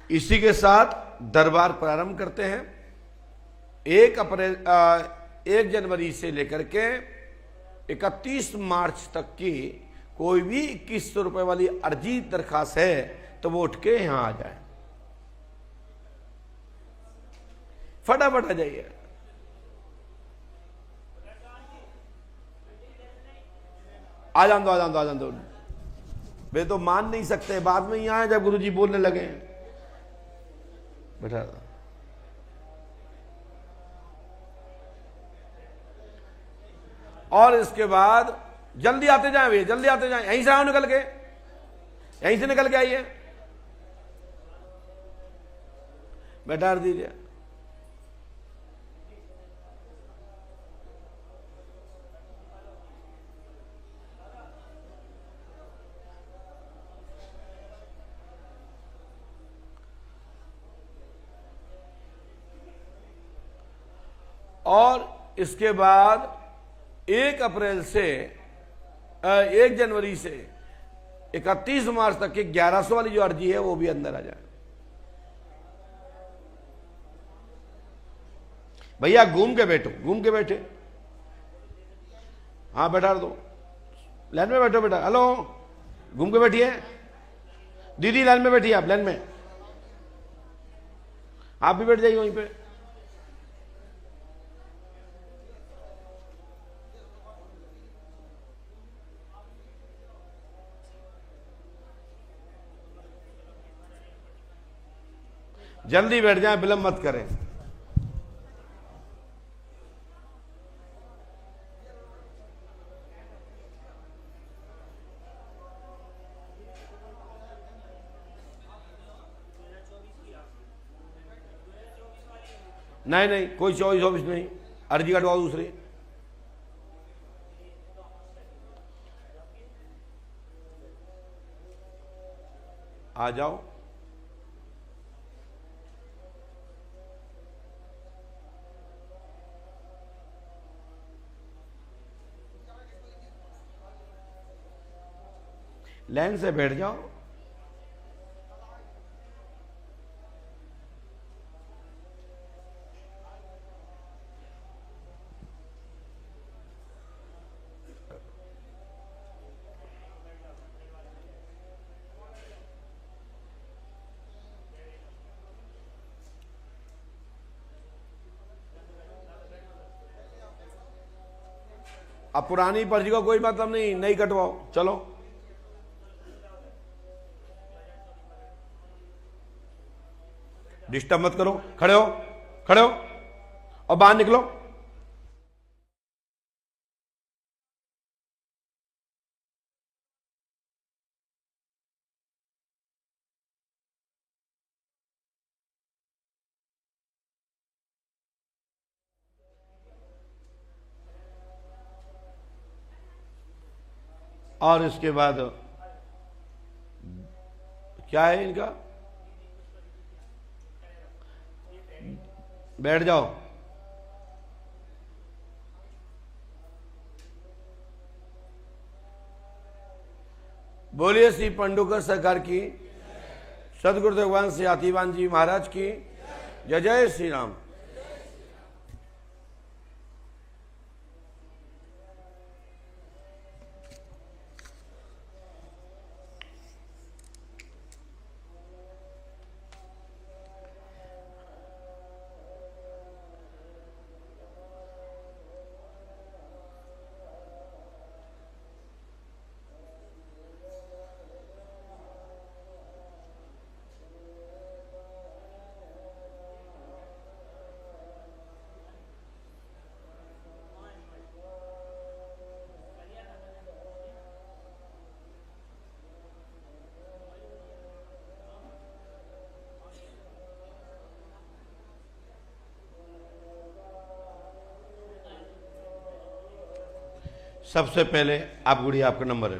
इसी के साथ दरबार प्रारंभ करते हैं। 1 जनवरी से लेकर के 31 मार्च तक की कोई भी 2100 रुपए वाली अर्जी दरखास्त है तो वो उठ के यहां आ जाए, फटाफट आ जाइए। आ जान दो। वे तो मान नहीं सकते, बाद में यहां जब गुरुजी बोलने लगे बैठा। और इसके बाद जल्दी आते जाएं भैया, जल्दी आते जाएं। यहीं से आओ, निकल के यहीं से निकल के आइए, बैठा दीजिए। और इसके बाद 1 जनवरी से 31 मार्च तक की 1100 वाली जो अर्जी है वो भी अंदर आ जाए। भैया घूम के बैठो, घूम के बैठे। हाँ बैठा दो, लाइन में बैठो बेटा। हेलो, घूम के बैठिए। दीदी लाइन में बैठिए, आप लाइन में, आप भी बैठ जाइए वहीं पे। जल्दी बैठ जाएं, विलंब मत करें। नहीं कोई 24 नहीं, अर्जी कटवाओ दूसरी। आ जाओ। लाइन से बैठ जाओ। अब पुरानी पर्ची का कोई मतलब नहीं, नई कटवाओ। चलो डिस्टर्ब मत करो, खड़े हो, खड़े हो और बाहर निकलो। और इसके बाद क्या है इनका, बैठ जाओ। बोलिए श्री पंडुकर सरकार की, सदगुरुदेव भगवान श्री हाथीवान जी महाराज की जय। जय श्री राम। सबसे पहले आप गुड़िया, आपका नंबर है,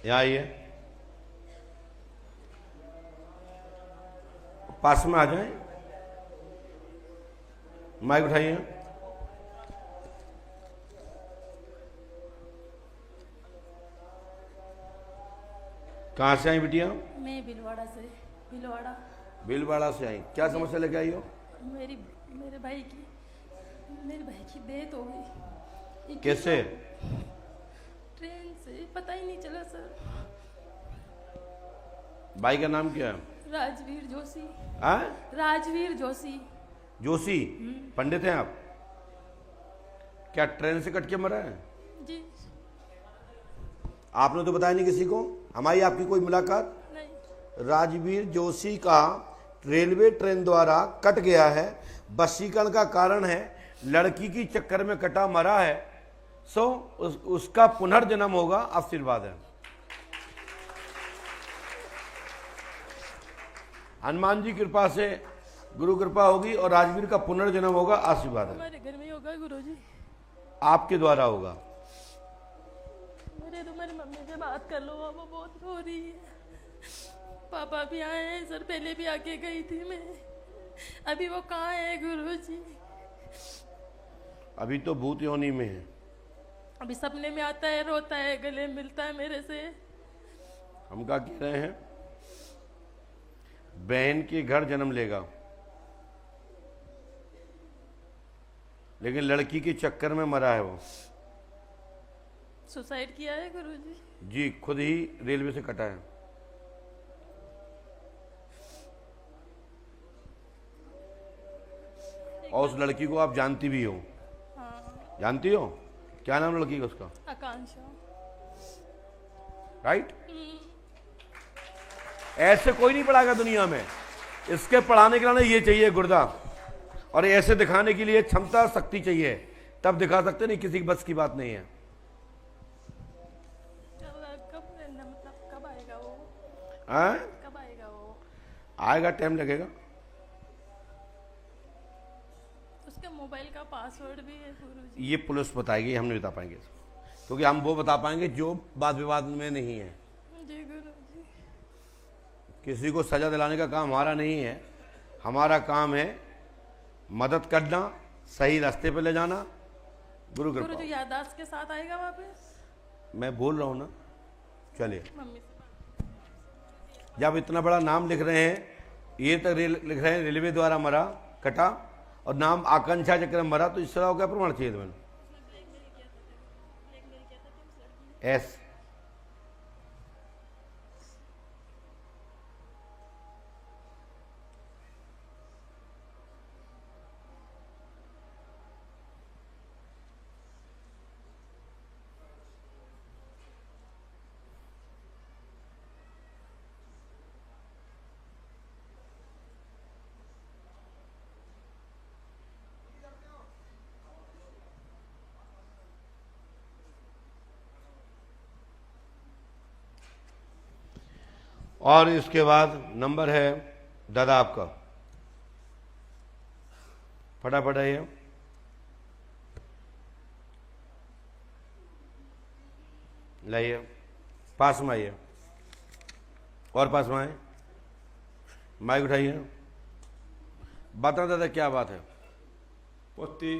यहाँ आइए, पास में आ जाएं, माइक उठाइए। कहाँ से आई बिटिया? मैं भीलवाड़ा से। भीलवाड़ा। भीलवाड़ा से आई। क्या समस्या लेके आई हो? मेरे भाई की डेथ हो गई। कैसे? ट्रेन से, पता ही नहीं चला सर। भाई का नाम क्या है? राजवीर जोशी। हाँ? राजवीर जोशी। जोशी पंडित हैं आप? क्या ट्रेन से कट के मरा है? जी। आपने तो बताया नहीं किसी को? हमारी आपकी कोई मुलाकात नहीं। राजवीर जोशी का रेलवे ट्रेन द्वारा कट गया है। वशीकरण का कारण है, लड़की की चक्कर में कटा मरा है। उसका पुनर्जन्म होगा, आशीर्वाद है। हनुमान जी कृपा से गुरु कृपा होगी और राजवीर का पुनर्जन्म होगा, आशीर्वाद है। हमारे घर में होगा गुरुजी। आपके द्वारा होगा। मेरी मम्मी से बात कर लो, वो बहुत रो रही है। पापा भी आए हैं सर, पहले भी आके गई थी मैं। अभी वो कहाँ है गुरुजी? अभी तो भूत योनि में है। अभी सपने में आता है, रोता है, गले मिलता है मेरे से। हम क्या कह रहे हैं? बहन के घर जन्म लेगा, लेकिन लड़की के चक्कर में मरा है वो। सुसाइड किया है गुरुजी? जी, खुद ही रेलवे से कटा है। और उस लड़की को आप जानती भी हो? हाँ। जानती हो? क्या नाम लड़की का उसका? आकांक्षा। राइट? ऐसे कोई नहीं पढ़ाएगा दुनिया में। इसके पढ़ाने के लिए ये चाहिए गुर्दा, और ऐसे दिखाने के लिए क्षमता शक्ति चाहिए, तब दिखा सकते। नहीं, किसी की बस की बात नहीं है। कब आएगा वो? कब आएगा वो? आएगा, टाइम लगेगा। उसके मोबाइल का पासवर्ड भी है गुरुजी। ये पुलिस बताएगी, हम नहीं बता पाएंगे, क्योंकि हम वो बता पाएंगे जो वाद विवाद में नहीं है। जी गुरुजी। किसी को सजा दिलाने का काम हमारा नहीं है। हमारा काम है मदद करना, सही रास्ते पे ले जाना। गुरु कृपा। गुरुजी याददाश्त के साथ आएगा वापस? मैं बोल रहा हूँ ना, चलिए। मम्मी से जब इतना बड़ा नाम लिख रहे हैं, ये तक लिख रहे हैं रेलवे द्वारा मरा, कटा, और नाम आकांक्षा चक्र में मरा, तो इस तरह का प्रमाण चाहिए मैंने? एस और इसके बाद नंबर है दादा आपका, फटाफट आइए। लाइए, पास में आइए, और पास में आए, माइक उठाइए। बता दादा क्या बात है? पोती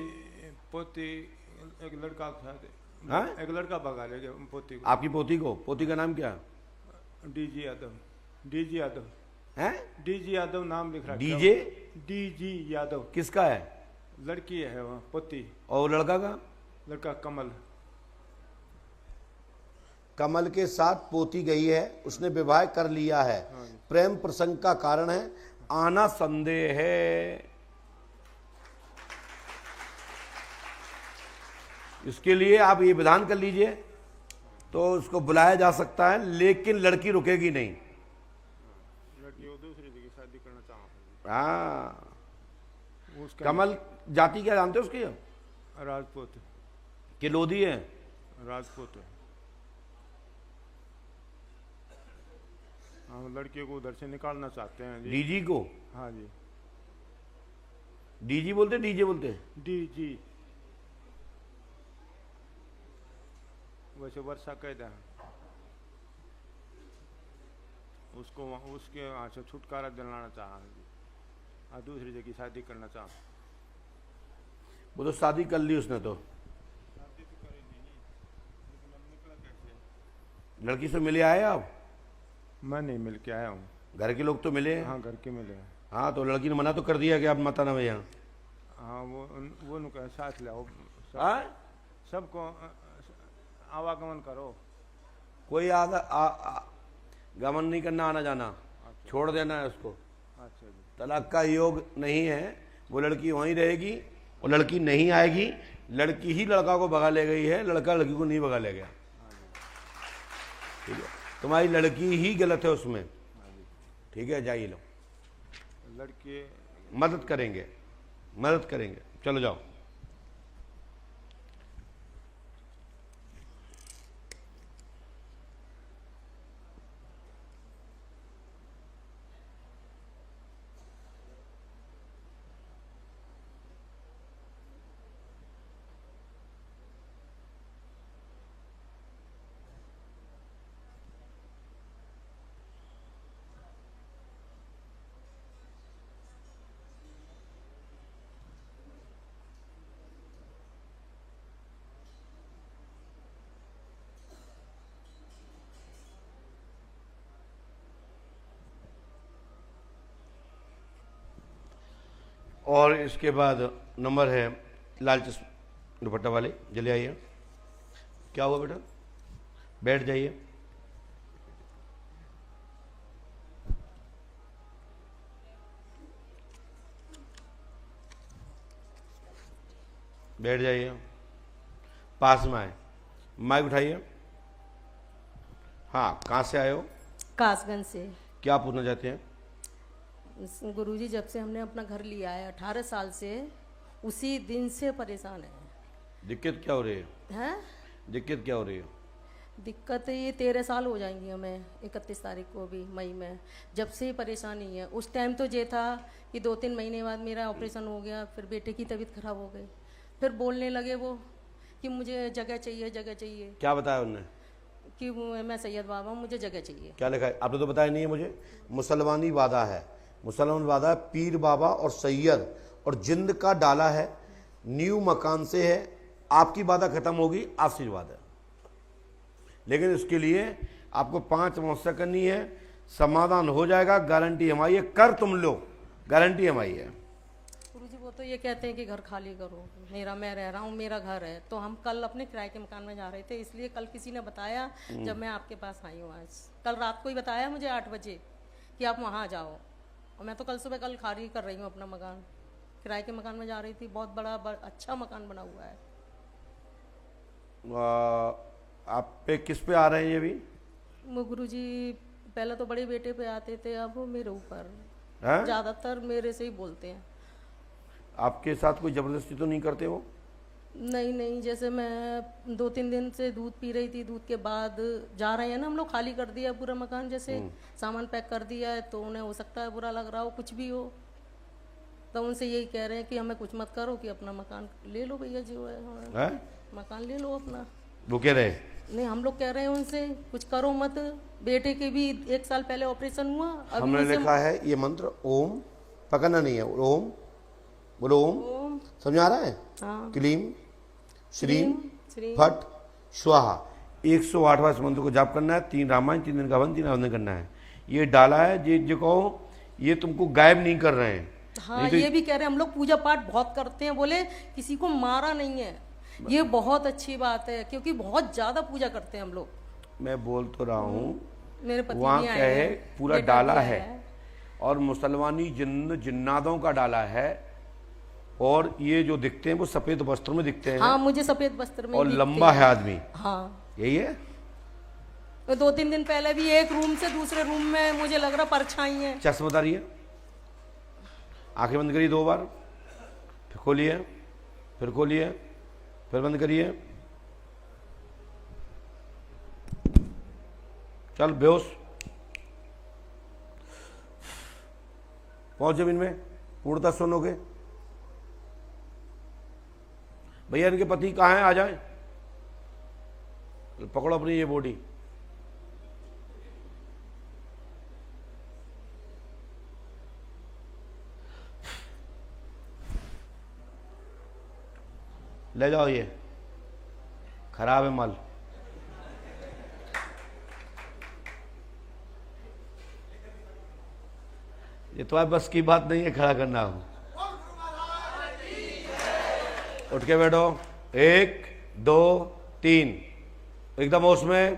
एक लड़का था। हाँ? एक लड़का भगा ले गया पोती को। आपकी पोती को? पोती का नाम क्या? डीजी यादव। डीजी यादव है? डीजी यादव नाम लिख रहा है। डीजे? डीजी यादव। किसका है? लड़की है वहाँ पोती। और लड़का का? लड़का कमल। कमल के साथ पोती गई है, उसने विवाह कर लिया है। प्रेम प्रसंग का कारण है, आना संदेह है। इसके लिए आप ये विधान कर लीजिए, तो उसको बुलाया जा सकता है, लेकिन लड़की रुकेगी नहीं। लड़की वो दूसरी जगह शादी करना चाहती। हाँ। उसका कमल जाति क्या जानते हो उसकी? राजपूत। कि लोधी है? राजपूत है। हम लड़के को उधर से निकालना चाहते हैं जी। डीजी को? हाँ जी। डीजी बोलते, डीजे बोलते? डीजी। वैसे वर्षा कैद है, उसको उसके यहाँ से छुटकारा दिलाना चाहा और दूसरी जगह शादी करना चाहा। वो तो शादी कर ली उसने तो। शादी तो करी नहीं, लेकिन अब निकला कैसे? लड़की से मिले आए आप? मैं नहीं मिल के आया हूँ। घर के लोग तो मिले हैं। हाँ, घर के मिले हैं। हाँ, तो लड़की ने मना तो कर दिया कि आप मत आना भैया। हाँ, वो उनका साथ ले आओ, हाँ? सबको आवागमन करो। कोई गमन नहीं करना, आना जाना छोड़ देना है उसको। अच्छा जी। तलाक का योग नहीं है, वो लड़की वहीं रहेगी, वो लड़की नहीं आएगी। लड़की ही लड़का को भगा ले गई है, लड़का लड़की को नहीं भगा ले गया। ठीक है, तुम्हारी लड़की ही गलत है उसमें। ठीक है, जाइए लो, लड़के मदद करेंगे, मदद करेंगे। चलो जाओ। और इसके बाद नंबर है लाल चश्मा दुपट्टा वाले, जल्दी आइए। क्या हुआ बेटा? बैठ जाइए। बैठ जाइए, पास में आए, माइक उठाइए। हाँ, कहाँ से आए हो? कासगंज से। क्या पूछना चाहते हैं? गुरुजी, जब से हमने अपना घर लिया है 18 साल से, उसी दिन से परेशान है। दिक्कत क्या हो रही है? हैं? दिक्कत क्या हो रही है? दिक्कत ये 13 साल हो जाएंगी हमें 31 तारीख को भी, मई में। जब से परेशानी है। उस टाइम तो ये था कि 2-3 महीने बाद मेरा ऑपरेशन हो गया, फिर बेटे की तबीयत खराब हो गई, फिर बोलने लगे वो कि मुझे जगह चाहिए, जगह चाहिए। क्या बताया उन्होंने? कि मैं सैयद बाबा हूँ, मुझे जगह चाहिए। क्या लिखा है? आपने तो बताया नहीं है मुझे। मुसलमानी वादा है, मुसलमान वादा है, पीर बाबा और सैयद और जिंद का डाला है, न्यू मकान से है। आपकी बाधा खत्म होगी, आशीर्वाद है। लेकिन इसके लिए आपको 5 मुआवजा करनी है, समाधान हो जाएगा, गारंटी हमारी है। कर तुम लो, गारंटी हमारी है। गुरुजी, वो तो ये कहते हैं कि घर खाली करो, मेरा मैं रह रहा हूँ, मेरा घर है। तो हम कल अपने किराए के मकान में जा रहे थे, इसलिए कल किसी ने बताया जब मैं आपके पास आई हूँ। आज कल रात को ही बताया मुझे 8 बजे कि आप वहाँ जाओ, और मैं तो कल सुबह कल खाली कर रही हूँ अपना मकान, किराए के मकान में जा रही थी। बहुत बड़ा अच्छा मकान बना हुआ है। आप पे किस पे आ रहे हैं ये भी? वो गुरुजी पहले तो बड़े बेटे पे आते थे, अब वो मेरे ऊपर हैं? ज़्यादातर मेरे से ही बोलते हैं। आपके साथ कोई जबरदस्ती तो नहीं करते वो? नहीं नहीं, जैसे मैं 2-3 दिन से दूध पी रही थी, दूध के बाद जा रहे हैं ना हम लोग, खाली कर दिया पूरा मकान, जैसे सामान पैक कर दिया है, तो उन्हें हो सकता है बुरा लग रहा हो, कुछ भी हो। तो उनसे यही कह रहे हैं कि हमें कुछ मत करो, कि अपना मकान ले लो भैया, जो है मकान ले लो अपना। वो कह रहे? नहीं, हम लोग कह रहे हैं उनसे कुछ करो मत। बेटे के भी 1 साल पहले ऑपरेशन हुआ। हमने लिखा है ये मंत्र, ओम, पकड़ना नहीं है, ओम बोलो, ओम समझ आ रहा है? हाँ। क्लीम श्रीम फट स्वाहा 108 बार इस मंत्र को जाप करना है। 3 रामायण, 3 दिन का हवन, 3 आवन करना है। ये डाला है जो कहो, ये तुमको गायब नहीं कर रहे हैं। हाँ, तो ये भी कह रहे हैं, हम लोग पूजा पाठ बहुत करते हैं, बोले किसी को मारा नहीं है। ये बहुत अच्छी बात है, क्योंकि बहुत ज्यादा पूजा करते हैं हम लोग। मैं बोल तो रहा हूँ, मेरे पति वहाँ भी आए क्या है, हैं, पूरा बेटा डाला भी आया है और मुसलमानी जिन्नादों का डाला है। और ये जो दिखते हैं वो सफेद वस्त्र में दिखते हैं। हाँ, मुझे सफेद वस्त्र में और दिखते लंबा हैं। है आदमी। हाँ, यही है। तो 2-3 दिन पहले भी एक रूम से दूसरे रूम में मुझे लग रहा परछाई है। चश्मा बता रही है, आंखें बंद करिए 2 बार, फिर खोलिए, फिर खोलिए, फिर बंद करिए। चल बेहोश, पहुंच जमीन में, पूर्णतः सुनोगे। भैया इनके पति कहाँ हैं? आ जाएं, पकड़ो अपनी ये बॉडी। ले जाओ, ये खराब है माल। ये तुम्हारे बस की बात नहीं है खड़ा करना हो। उठ के बैठो, 1 2 3, एकदम होश में।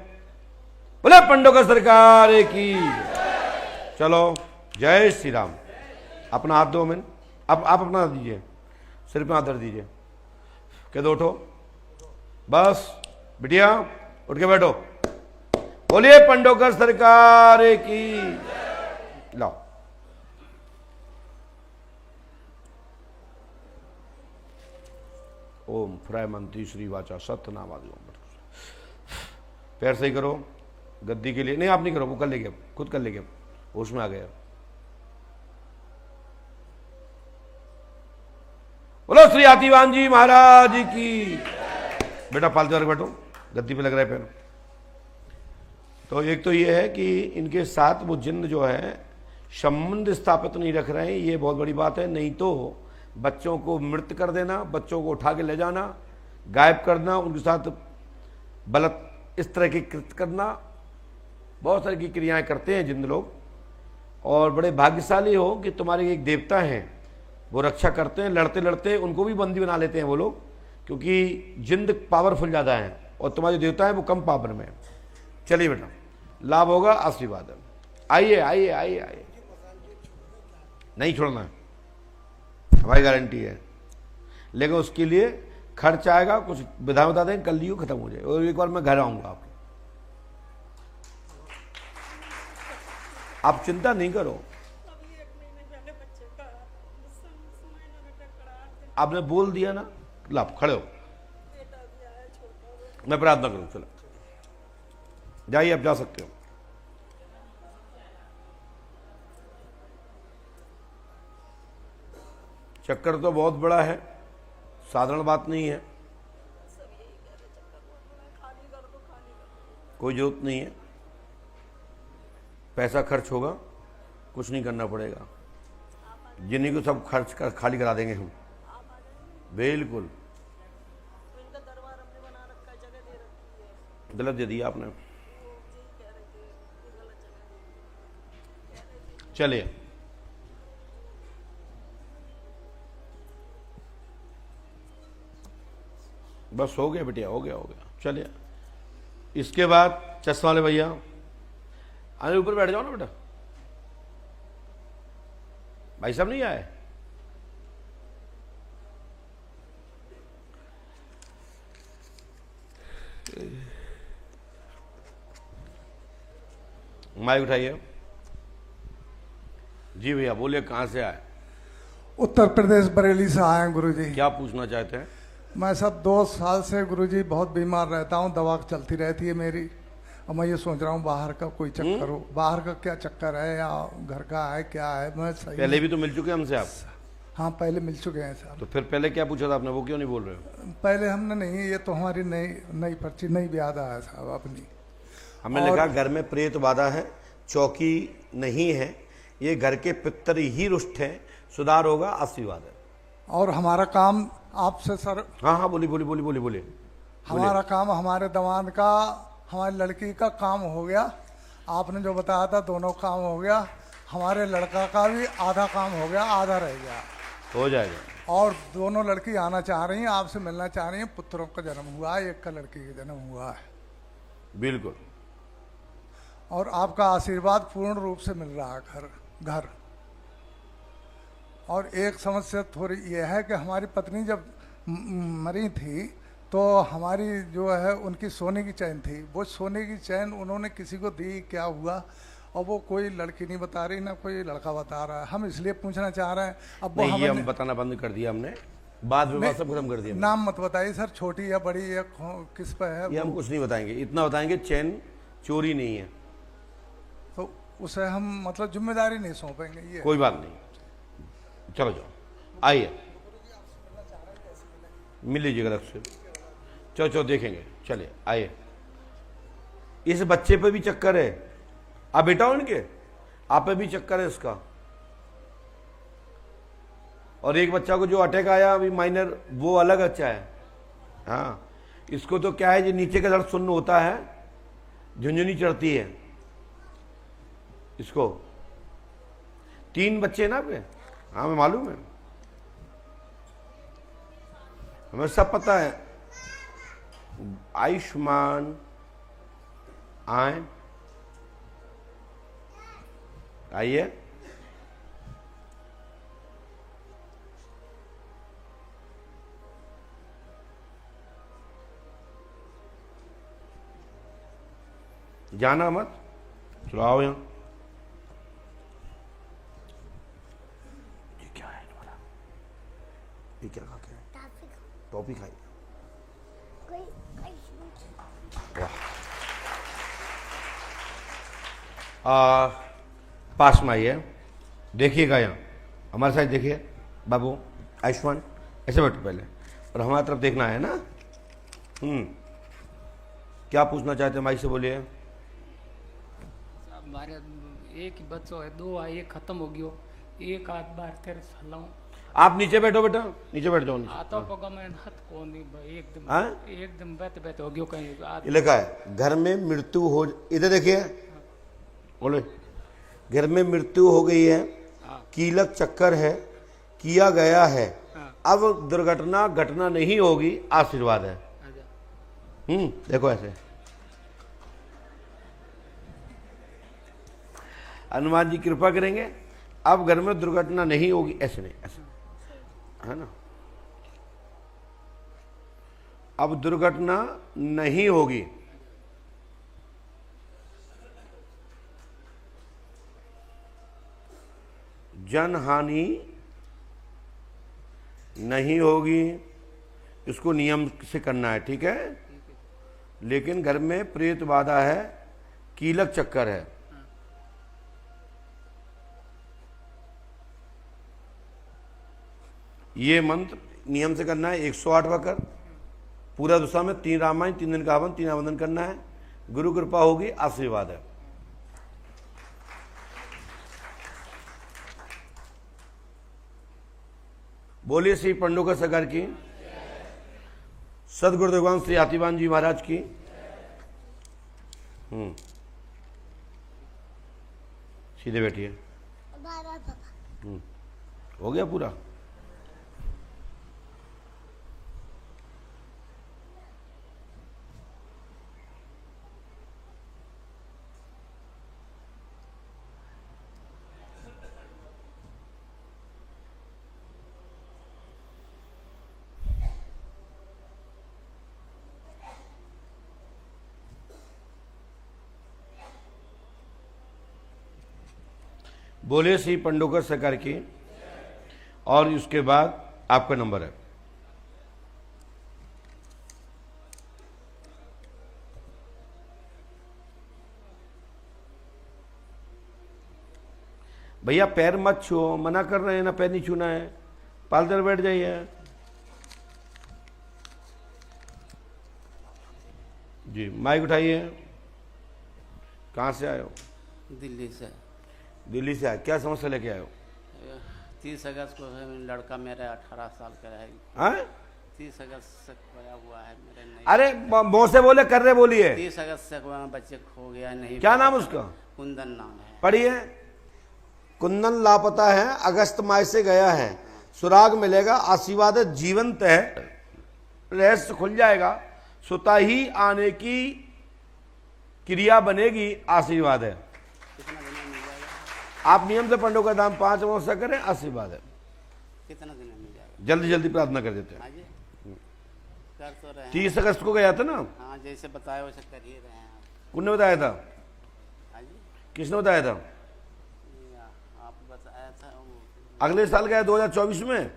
बोले पंडोकर सरकार की। चलो, जय श्री राम। अपना हाथ दो मैंने, अब आप अपना हाथ दीजिए, सिर पे हाथ धर दीजिए। कह दो उठो, बस बिटिया उठ के बैठो। बोलिए पंडोकर सरकार की। लाओ, ओम फ्राय मंत्री श्री वाचा सत्यनाम आदि। पैर सही करो गद्दी के लिए। नहीं आप नहीं करो, वो कर लेंगे, खुद कर लेंगे, होश में आ गया। बोलो श्री आतिवान जी महाराज की। बेटा पालते वाले बैठो, गद्दी पे लग रहा है पैर। तो एक तो ये है कि इनके साथ वो जिन्न जो है संबंध स्थापित नहीं रख रहे हैं, ये बहुत बड़ी बात है। नहीं तो बच्चों को मृत कर देना, बच्चों को उठा के ले जाना, गायब करना, उनके साथ गलत इस तरह की कृत्य करना, बहुत सारी की क्रियाएं करते हैं जिन लोग। और बड़े भाग्यशाली हो कि तुम्हारे एक देवता हैं, वो रक्षा करते हैं। लड़ते लड़ते उनको भी बंदी बना लेते हैं वो लोग, क्योंकि जिंद पावरफुल ज़्यादा है और तुम्हारे जो देवता है वो कम पावर में है। चलिए बेटा, लाभ होगा, आशीर्वाद है। आइए आइए आइए आइए, नहीं छोड़ना है, हमारी गारंटी है। लेकिन उसके लिए खर्च आएगा, कुछ विधा बता दें, कल लियो खत्म हो जाए। और एक बार मैं घर आऊंगा आपके, आप चिंता नहीं करो। आपने बोल दिया ना, लाभ खड़े हो, मैं प्रार्थना करूं। चलो जाइए, आप जा सकते हो। चक्कर तो बहुत बड़ा है, साधारण बात नहीं है। कोई जरूरत नहीं है, पैसा खर्च होगा, कुछ नहीं करना पड़ेगा। जिन्हीं को सब खर्च कर खाली करा देंगे हम, बिल्कुल। गलत दे दिया आपने। चलिए, बस हो गया बेटिया, हो गया हो गया। चलिए, इसके बाद चश्मा वाले भैया आने, ऊपर बैठ जाओ ना बेटा। भाई साहब नहीं आए? माइक उठाइए जी भैया, बोलिए कहाँ से आए? उत्तर प्रदेश बरेली से आए हैं गुरुजी। क्या पूछना चाहते हैं? मैं सब 2 साल से गुरुजी बहुत बीमार रहता हूँ, दवा चलती रहती है मेरी। और मैं ये सोच रहा हूँ बाहर का कोई चक्कर हो, बाहर का क्या चक्कर है या घर का है, क्या है? मैं सही पहले भी तो मिल चुके हैं हमसे आप। हाँ पहले मिल चुके हैं साहब। तो फिर पहले क्या पूछा था आपने, वो क्यों नहीं बोल रहे हो? पहले हमने नहीं, ये तो हमारी नई पर्ची, नई ब्यादा है साहब अपनी। हमने लिखा घर में प्रेत बाधा है, चौकी नहीं है, ये घर के पितर ही रुष्ट है, सुधार होगा, आशीर्वाद है। और हमारा काम आपसे सर। हाँ हाँ, बोली बोली बोली बोली बोली। हमारा काम, हमारे दामाद का, हमारी लड़की का काम हो गया। आपने जो बताया था दोनों काम हो गया। हमारे लड़का का भी आधा काम हो गया, आधा रह गया। हो जाएगा। और दोनों लड़की आना चाह रही हैं, आपसे मिलना चाह रही हैं। पुत्रों का जन्म हुआ है, एक का लड़की का जन्म हुआ है। बिल्कुल। और आपका आशीर्वाद पूर्ण रूप से मिल रहा है घर। और एक समस्या थोड़ी ये है कि हमारी पत्नी जब मरी थी तो हमारी जो है उनकी सोने की चैन थी, वो सोने की चैन उन्होंने किसी को दी, क्या हुआ? और वो कोई लड़की नहीं बता रही, ना कोई लड़का बता रहा है। हम इसलिए पूछना चाह रहे हैं। अब वो नहीं, ये हम बताना बंद कर दिया हमने, बाद में बात सब खत्म कर दिया। नाम मत बताइए सर, छोटी या बड़ी या किस पे है? ये हम कुछ नहीं बताएंगे, इतना बताएंगे चैन चोरी नहीं है, तो उसे हम मतलब जिम्मेदारी नहीं सौंपेंगे। ये कोई बात नहीं। चलो जाओ, आइए मिल लीजिएगा रख से। चलो चलो देखेंगे, चलिए आइए। इस बच्चे पे भी चक्कर है, आप बेटा हो इनके, आप पे भी चक्कर है इसका। और एक बच्चा को जो अटैक आया अभी माइनर, वो अलग बच्चा है। हाँ, इसको तो क्या है, जो नीचे का दर्द सुन्न होता है, झुंझुनी चढ़ती है इसको, 3 बच्चे हैं ना आपके? हाँ मैं मालूम है, हमें सब पता है। आयुष्मान आए, आइए। जाना मत, चलो आओ यहाँ। ये क्या है तुम्हारा? ये क्या खा के है? टॉफी खाई। वाह। पास में आइए, देखिएगा यहाँ हमारे साथ, देखिए बाबू आयुष्मान, ऐसे बैठो पहले और हमारी तरफ देखना है ना। क्या पूछना चाहते हैं, माइक से बोलिए। हमारे एक ही बच्चों है, 2 आई, एक खत्म हो गयो, एक आध बार तेरे सालाऊं आप नीचे बैठो बेटा, नीचे बैठ जाओ नीचे। आता पगा मैं हाथ को नहीं एकदम हाँ? एकदम बैठे बैठे हो गयो कहीं ये लिखा है घर में मृत्यु हो, इधर देखिए, बोले घर में मृत्यु हो गई है, कीलक चक्कर है, किया गया है, अब दुर्घटना घटना नहीं होगी, आशीर्वाद है। देखो ऐसे हनुमान जी कृपा करेंगे, अब घर में दुर्घटना नहीं होगी, ऐसे नहीं, ऐसे है ना, अब दुर्घटना नहीं होगी, जन हानि नहीं होगी, इसको नियम से करना है, ठीक है। लेकिन घर में प्रेत बाधा है, कीलक चक्कर है, ये मंत्र नियम से करना है। 108 बार कर, पूरा दिशा में 3 रामायण, 3 दिन का हवन, 3 आवेदन करना है, गुरु कृपा होगी, आशीर्वाद है। बोलिए श्री पंडोकर सरकार की, सदगुरु भगवान श्री हाथीवान जी महाराज की। सीधे बैठिए। हो गया पूरा। बोले श्री पंडोकर सरकार की। और उसके बाद आपका नंबर है। भैया पैर मत छुओ, मना कर रहे हैं ना, पैर नहीं छूना है, पालतर बैठ जाइए। जी माइक उठाइए। कहाँ से आए हो? दिल्ली से। दिल्ली से आए, क्या समस्या लेके आए हो? 30 अगस्त को है, लड़का मेरा 18 साल का है। हाँ? 30 अगस्त से खोया हुआ है मेरे। नहीं, अरे मुंह से बोले, कर रहे बोलिए। 30 अगस्त से बच्चे खो गया, नहीं। क्या नाम उसका? कुंदन नाम है। पढ़िए। कुंदन लापता है, अगस्त माह से गया है, सुराग मिलेगा, आशीर्वाद है, जीवंत है, रहस्य खुल जाएगा, सुता ही आने की क्रिया बनेगी, आशीर्वाद है। कितना दिन में मिल जाएगा? आप नियम से पंडों का दाम 5 अमावस्या करें, आशीर्वाद है। कितना दिन में मिल जाएगा? जल्दी जल्दी प्रार्थना कर देते हैं। हाँ जी, कर तो रहे हैं। 30 अगस्त को गया था ना? हाँ, जैसे बताया वैसे कर ही रहे हैं। कौन बताया था? हाँ जी, किसने बताया था? ये आप बताया था वो, अगले साल गया 2024 में।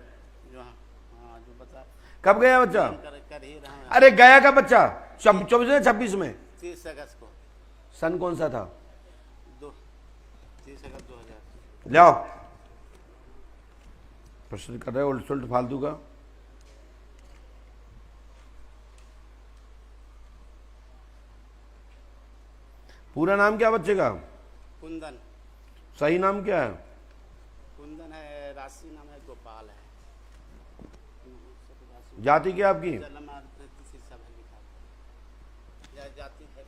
जो हाँ जो बता कब गया बच्चा? कर ही रहे हैं। अरे गया का बच्चा 24 में 26 में? 30 अगस्त को। सन कौन सा था? 30 अगस्त 2000। ले आओ। प्रश्न कर रहे हो उल्ट सुल्ट फालतू का। पूरा नाम क्या बच्चे का? कुंदन। सही नाम क्या है? कुंदन है, राशि नाम है गोपाल है। जाति क्या आपकी? जन्म किसी सब है लिखा है। जाति है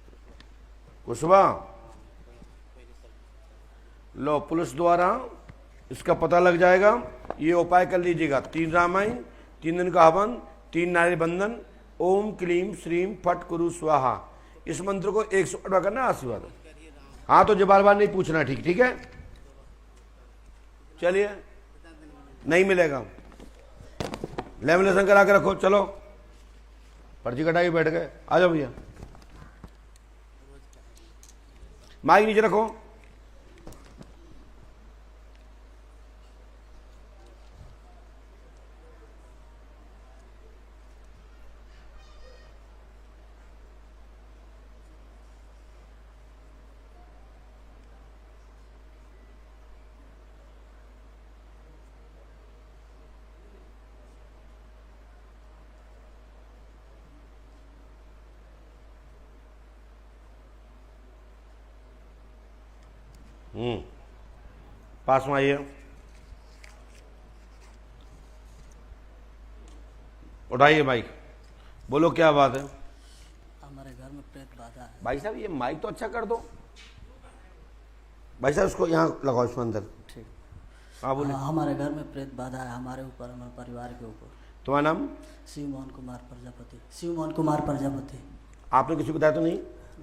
कुशवा। कोई रिसर्च। लो पुलिस द्वारा इसका पता लग जाएगा। ये उपाय कर लीजिएगा, 3 रामायण, 3 दिन का हवन, 3 नारियल बंधन, ओम क्लीम श्रीम फट कुरु स्वाहा, इस मंत्र को 108 बार करना। आशीर्वाद। हाँ तो जो बार बार नहीं पूछना, ठीक ठीक है। चलिए, नहीं मिलेगा, लेमिनेशन करा के रखो। चलो पर्ची कटाई बैठ गए, आ जाओ भैया, माइक नीचे रखो। पास में आइए, उठाइए माइक, बोलो क्या बात है। हमारे घर में प्रेत बाधा है। भाई साहब ये माइक तो अच्छा कर दो, भाई साहब इसको यहाँ लगाओ, इसमें अंदर। ठीक। हाँ बोले। हमारे घर में प्रेत बाधा है, हमारे ऊपर, हमारे परिवार के ऊपर। तुम्हारा नाम? शिव मोहन कुमार प्रजापति। शिव मोहन कुमार प्रजापति। आपने किसी को बताया तो नहीं?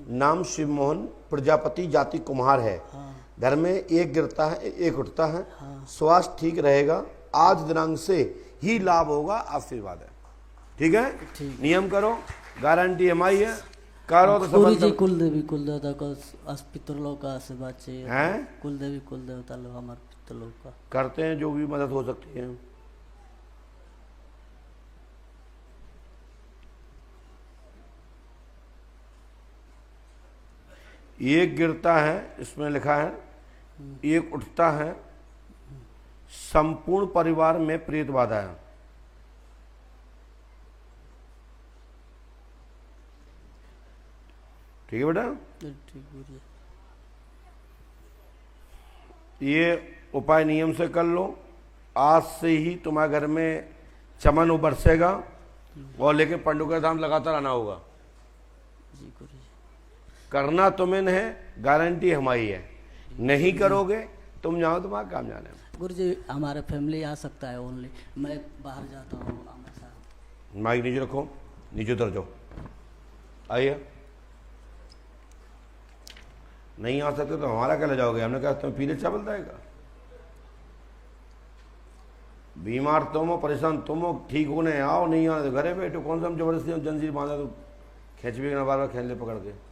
नाम शिव मोहन प्रजापति, जाति कुम्हार है। हाँ। घर में एक गिरता है, एक उठता है। हाँ। स्वास्थ्य ठीक रहेगा, आज दिनांक से ही लाभ होगा, आशीर्वाद है। ठीक है, ठीक। नियम करो, गारंटी हमारी है, करो तो पूरी जी सब। कुल देवी कुल देवता को पितरों का आशीर्वाद चाहिए हैं? कुल देवी कुल देवता लोग हमारे पितरों का करते हैं जो भी मदद हो सकती है। एक गिरता है, इसमें लिखा है, एक उठता है, संपूर्ण परिवार में प्रेत बाधा है। ठीक है बेटा, ठीक बोलिए। ये उपाय नियम से कर लो, आज से ही तुम्हारे घर में चमन बरसेगा और लेके पंडुका धाम लगातार आना होगा। जी गुरु जी। करना तुम्हें है, गारंटी हमारी है। नहीं करोगे तुम जाओ, तुम्हारा काम जाने में। गुरु जी हमारे फैमिली आ सकता है ओनली, मैं बाहर जाता हूँ हमेशा। माइक नीचे रखो, नीचे उतर जाओ, आइए। नहीं आ सकते तो हमारा क्या ले जाओगे? हमने कहा तुम्हें पीले चावल जाएगा। बीमार तुम हो, परेशान तुम हो, ठीक होने आओ, नहीं आने तो घरे बैठो। कौन सा हम जबरदस्ती हम जंजीर बांधा तो खींच भी ना, बार बार खेल ले पकड़ के।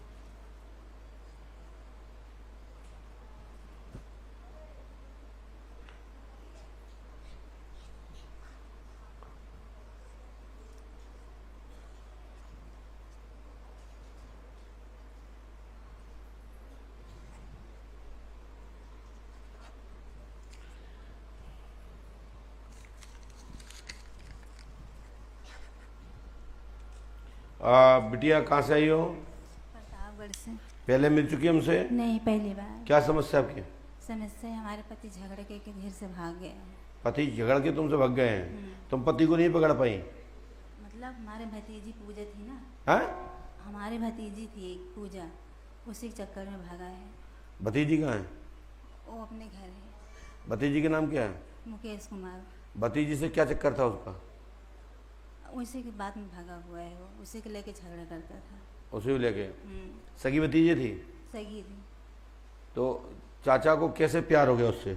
बिटिया कहाँ से आई हो? प्रतापगढ़ से। पहले मिल चुकी हमसे? नहीं, पहली बार। क्या समस्या आपकी? समस्या हमारे पति झगड़ के घर से भाग गए हैं। पति झगड़ के तुमसे भाग गए हैं? तुम पति को नहीं पकड़ पाई? मतलब हमारे भतीजी पूजा थी ना। हैं? हमारे भतीजी थी एक पूजा, उसी के चक्कर में भागा है। भतीजी कहाँ है? वो अपने घर है। भतीजी का नाम क्या है? मुकेश कुमार। भतीजी से क्या चक्कर था उसका? उसी के बाद में भागा हुआ है वो, उसी को लेके झगड़ा करता था। उसी को लेके? सगी भतीजी थी? सगी थी। तो चाचा को कैसे प्यार हो गया उससे?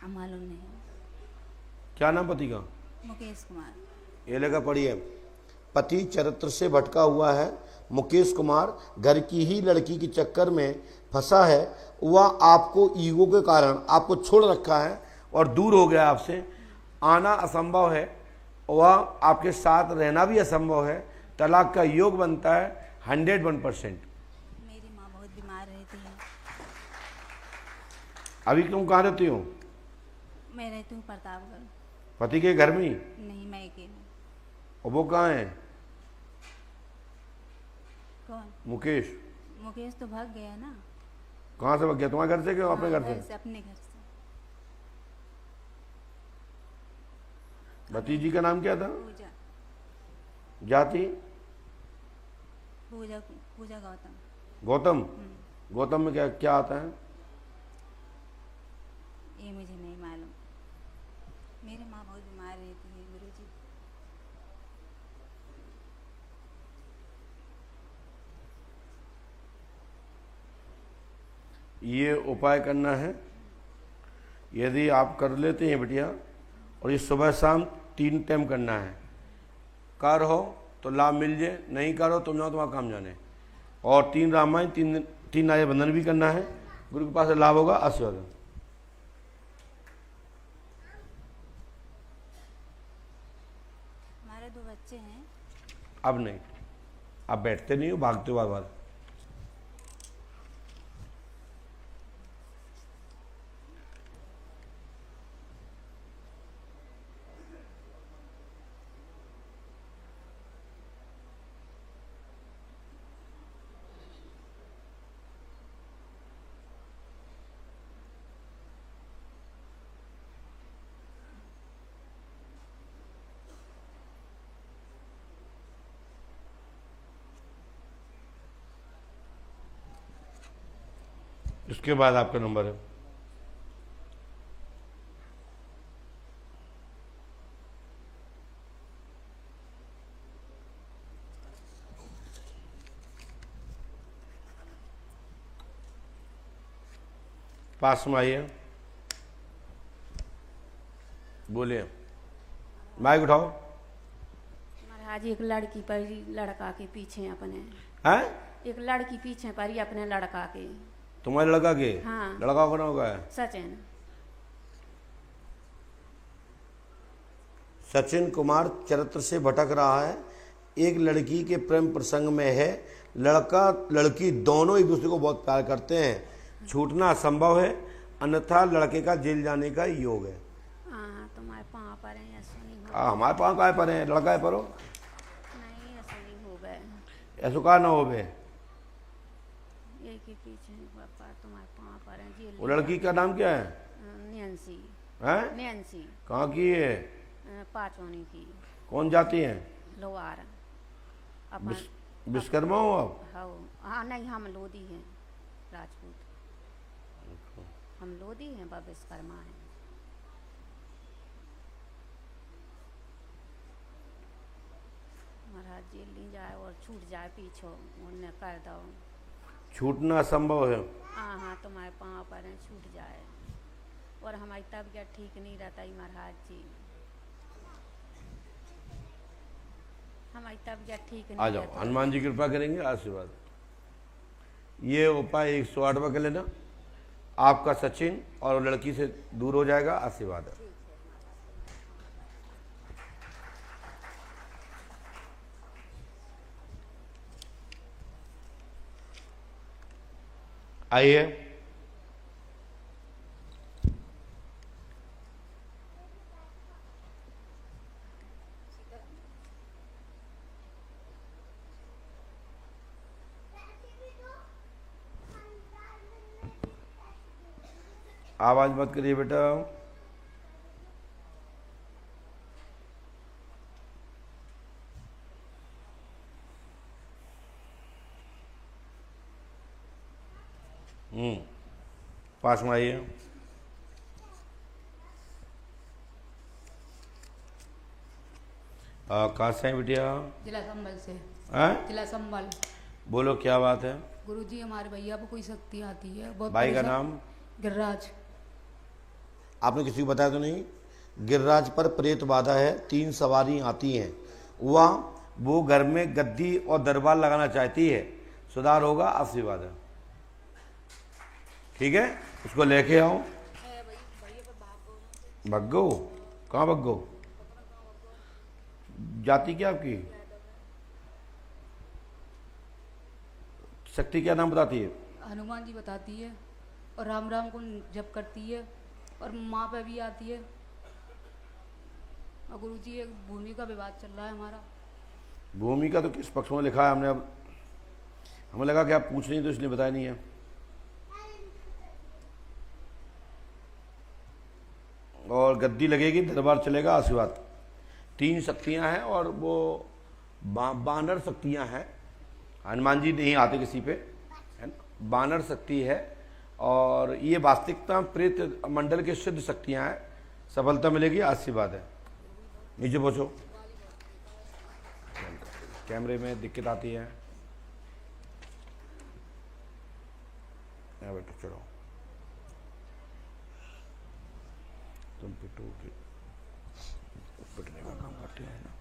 मालूम नहीं। क्या नाम पति का? मुकेश कुमार। ये लेकर पढ़िए। पति चरित्र से भटका हुआ है, मुकेश कुमार घर की ही लड़की के चक्कर में फंसा है। वह आपको ईगो के कारण आपको छोड़ रखा है और दूर हो गया आपसे। आना असंभव है, वह आपके साथ रहना भी असंभव है। तलाक का योग बनता है 101%। मेरी माँ बहुत बीमार रहती है। अभी तुम कहाँ रहती हो? मैं रहती हूँ प्रतापगढ़। पति के घर में ही? नहीं, मैं अकेले। और वो कहाँ है? कौन? मुकेश। मुकेश तो भाग गया ना। कहाँ से भाग गया? तुम्हारे घर से क्या अपने घर से? अपने घर से। भतीजी का नाम क्या था? पूजा। जाति? पूजा। पूजा गौतम। गौतम? गौतम में क्या क्या आता है? ये उपाय करना है। यदि आप कर लेते हैं बिटिया, और ये सुबह शाम 3 टाइम करना है। कर हो तो लाभ मिल जाए, नहीं करो तुम जाओ तुम्हारा काम जाने। और 3 रामायण 3 आर्य बंधन भी करना है। गुरु के पास से लाभ होगा। आशीर्वाद। हमारे 2 बच्चे हैं। अब नहीं, आप बैठते नहीं हो, भागते हो बार बार। इसके बाद आपका नंबर है। पास में आइए, बोलिए, माइक उठाओ। महाराज एक लड़की पर लड़का के पीछे अपने हैं? एक लड़की पीछे पर अपने लड़का के। तुम्हारे लड़का के? हाँ। लड़का कौन होगा? सचिन। सचिन कुमार चरित्र से भटक रहा है। एक लड़की के प्रेम प्रसंग में है। लड़का लड़की दोनों एक दूसरे को बहुत प्यार करते हैं। छूटना असंभव है, अन्यथा लड़के का जेल जाने का योग है। हाँ, तुम्हारे पाँव पर है, ऐसा नहीं हो। हमारे पाँव काय पर है, लड़का है परो नहीं, ऐसा नहीं हो गए। ऐसा का ना हो बे। एक ही पीछे पापा तुम्हारे पाँव पर है, जेल। वो लड़की का नाम क्या है? नैन्सी। हैं? नैन्सी। कहाँ की है? पाचौनी की। कौन जाती है? लोहार। विश्वकर्मा हो आप? हाँ, नहीं, हम लोधी हैं, राजपूत। हम लोधी हैं, वह विश्वकर्मा हैं। महाराज जेल नहीं जाए और छूट जाए पीछे, उन्हें कर दो। छूटना असंभव है। हाँ हाँ, तुम्हारे पाँव पर है, छूट जाए। और हमारी तबीयत ठीक नहीं रहता ही महाराज जी, हमारी तबीयत ठीक नहीं। आ जाओ, हनुमान जी कृपा करेंगे, आशीर्वाद। ये उपाय 108 कर लेना, आपका सचिन और लड़की से दूर हो जाएगा। आशीर्वाद। आइए, आवाज मत करिए बेटा। पास में आइए। कहाँ से हैं बिटिया? जिला संभल से। हैं? जिला संभल। क्या बात है? गुरुजी, हमारे भैया को कोई शक्ति आती है बहुत। भाई का नाम? गिरिराज। आपने किसी को बताया तो नहीं? गिरिराज पर प्रेत बाधा है, 3 सवारी आती हैं। वो घर में गद्दी और दरबार लगाना चाहती है, सुधार होगा। आशीर्वाद है, ठीक है? उसको लेके आओ। भग्गो? कहाँ भग्गो? जाति क्या आपकी? शक्ति क्या नाम बताती है? हनुमान जी बताती है, और राम राम को जप करती है, और माँ पे भी आती है। और गुरुजी, एक भूमि का विवाद चल रहा है हमारा। भूमि का तो किस पक्ष में लिखा है? हमने अब हमें लगा कि आप पूछ रही तो इसलिए बताया नहीं है। और गद्दी लगेगी, दरबार चलेगा। आशीर्वाद। 3 शक्तियां हैं, और वो बानर शक्तियां हैं। हनुमान जी नहीं आते किसी पे, है ना? बानर शक्ति है, और ये वास्तविकता प्रेत मंडल के सिद्ध शक्तियां हैं। सफलता मिलेगी। आशीर्वाद है। नीचे पहुंचो, कैमरे में दिक्कत आती है। बैठो, चलो। तुम पिटो कि पिटने का काम करते हैं ना।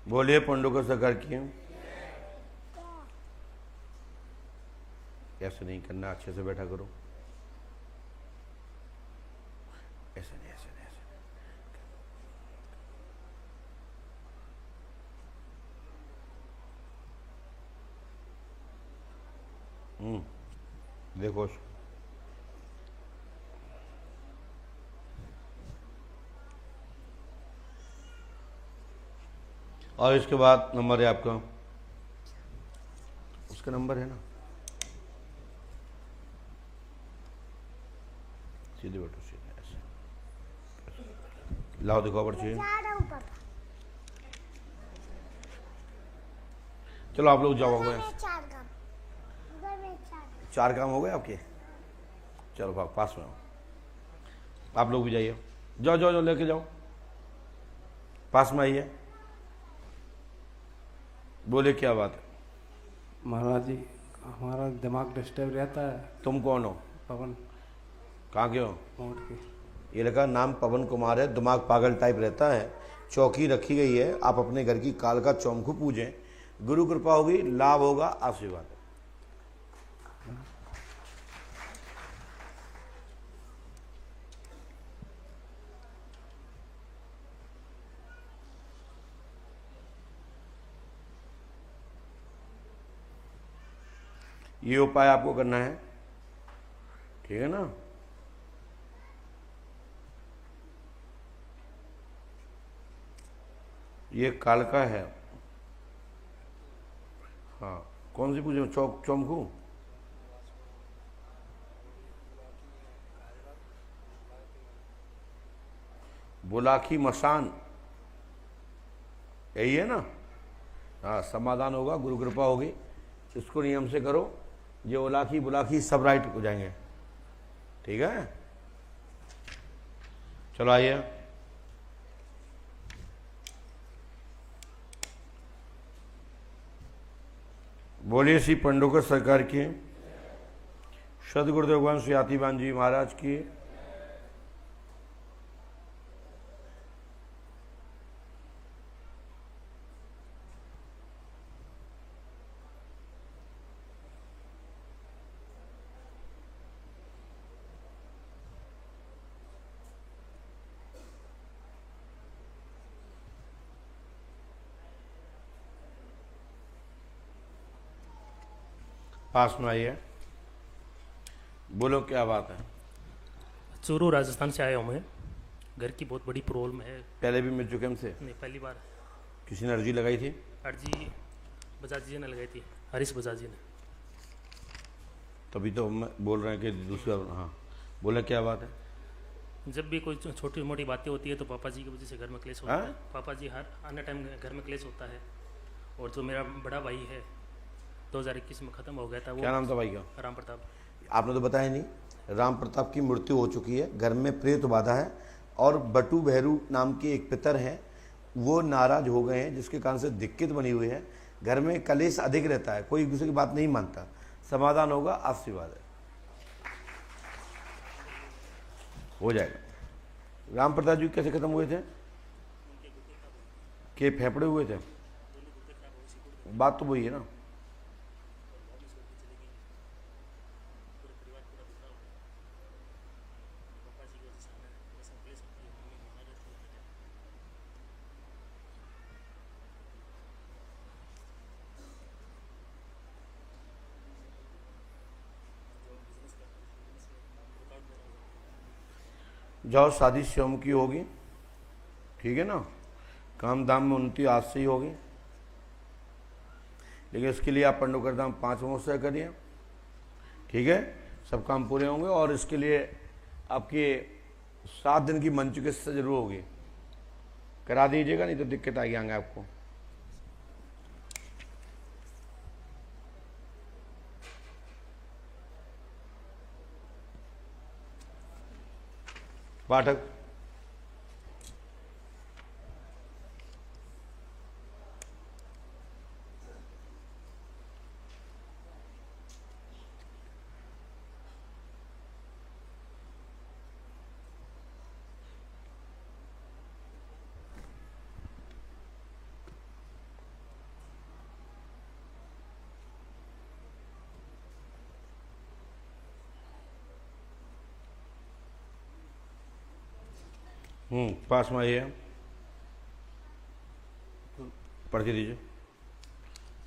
बोलिए पंडुका सरकार की। ऐसे नहीं करना, अच्छे से बैठा करो। ऐसे नहीं, ऐसे नहीं, ऐसे नहीं। देखो और इसके बाद नंबर है आपका, उसका नंबर है ना, सीधे बैठो, सीधे ऐसे लाओ, दिखाओ पर्ची। चलो आप लोग जाओ, गए 4 काम हो गए आपके। चलो पास में आओ, आप लोग भी जाइए, जाओ जाओ जाओ, लेके जाओ, पास में आइए। बोले क्या बात है? महाराज जी हमारा दिमाग डिस्टर्ब रहता है। तुम कौन हो? पवन। कहाँ के हो? मोड़ के। ये लगा नाम पवन कुमार है, दिमाग पागल टाइप रहता है। चौकी रखी गई है, आप अपने घर की काल का चौमुखू पूजें, गुरु कृपा होगी, लाभ होगा, आशीर्वाद। ये उपाय आपको करना है, ठीक है ना। ये कालका है। हाँ, कौन सी पूजा? चौमुखू। बुलाखी मसान, यही है ना। हाँ, समाधान होगा, गुरु कृपा होगी। इसको नियम से करो, ये उलाखी बुलाखी सब राइट हो जाएंगे, ठीक है। चलो आइए। बोलिए श्री पंडोकर सरकार की, सदगुरुदेव भगवान श्री आतिबान जी महाराज की। पास में आइए, बोलो क्या बात है? चूरू राजस्थान से आया हूँ मैं। घर की बहुत बड़ी प्रॉब्लम है। पहले भी मिल चुके हमसे? नहीं, पहली बार। किसी ने अर्जी लगाई थी? अर्जी बजाज जी ने लगाई थी, हरीश बजाज जी ने। तभी तो हम बोल रहे हैं कि दूसरा। हाँ, बोले क्या बात है? जब भी कोई छोटी मोटी बातें होती है तो पापा जी की वजह से घर में क्लेश होता है। पापा जी हर आने टाइम घर में क्लेश होता है। और जो मेरा बड़ा भाई है 2021 में ख़त्म हो गया था। वो क्या नाम था भाई का? राम प्रताप। आपने तो बताया नहीं। राम प्रताप की मृत्यु हो चुकी है, घर में प्रेत बाधा है, और बटू भैरू नाम के एक पितर हैं, वो नाराज हो गए हैं, जिसके कारण से दिक्कत बनी हुई है। घर में कलेश अधिक रहता है, कोई एक दूसरे की बात नहीं मानता। समाधान होगा, आशीर्वाद है, हो जाएगा। राम प्रताप जी कैसे खत्म हुए थे? के फेफड़े हुए थे? बात तो वही है ना। जाओ, शादी स्वयं की होगी, ठीक है ना। काम दाम में उन्नति आज से ही होगी, लेकिन इसके लिए आप पंडोकर धाम 5 महोत्सव करिए, ठीक है। सब काम पूरे होंगे, और इसके लिए आपकी 7 दिन की मंच चिकित्सा जरूर होगी, करा दीजिएगा, नहीं तो दिक्कत आएगी आगे आपको। पाठक, पास में आइए, पढ़ के दीजिए।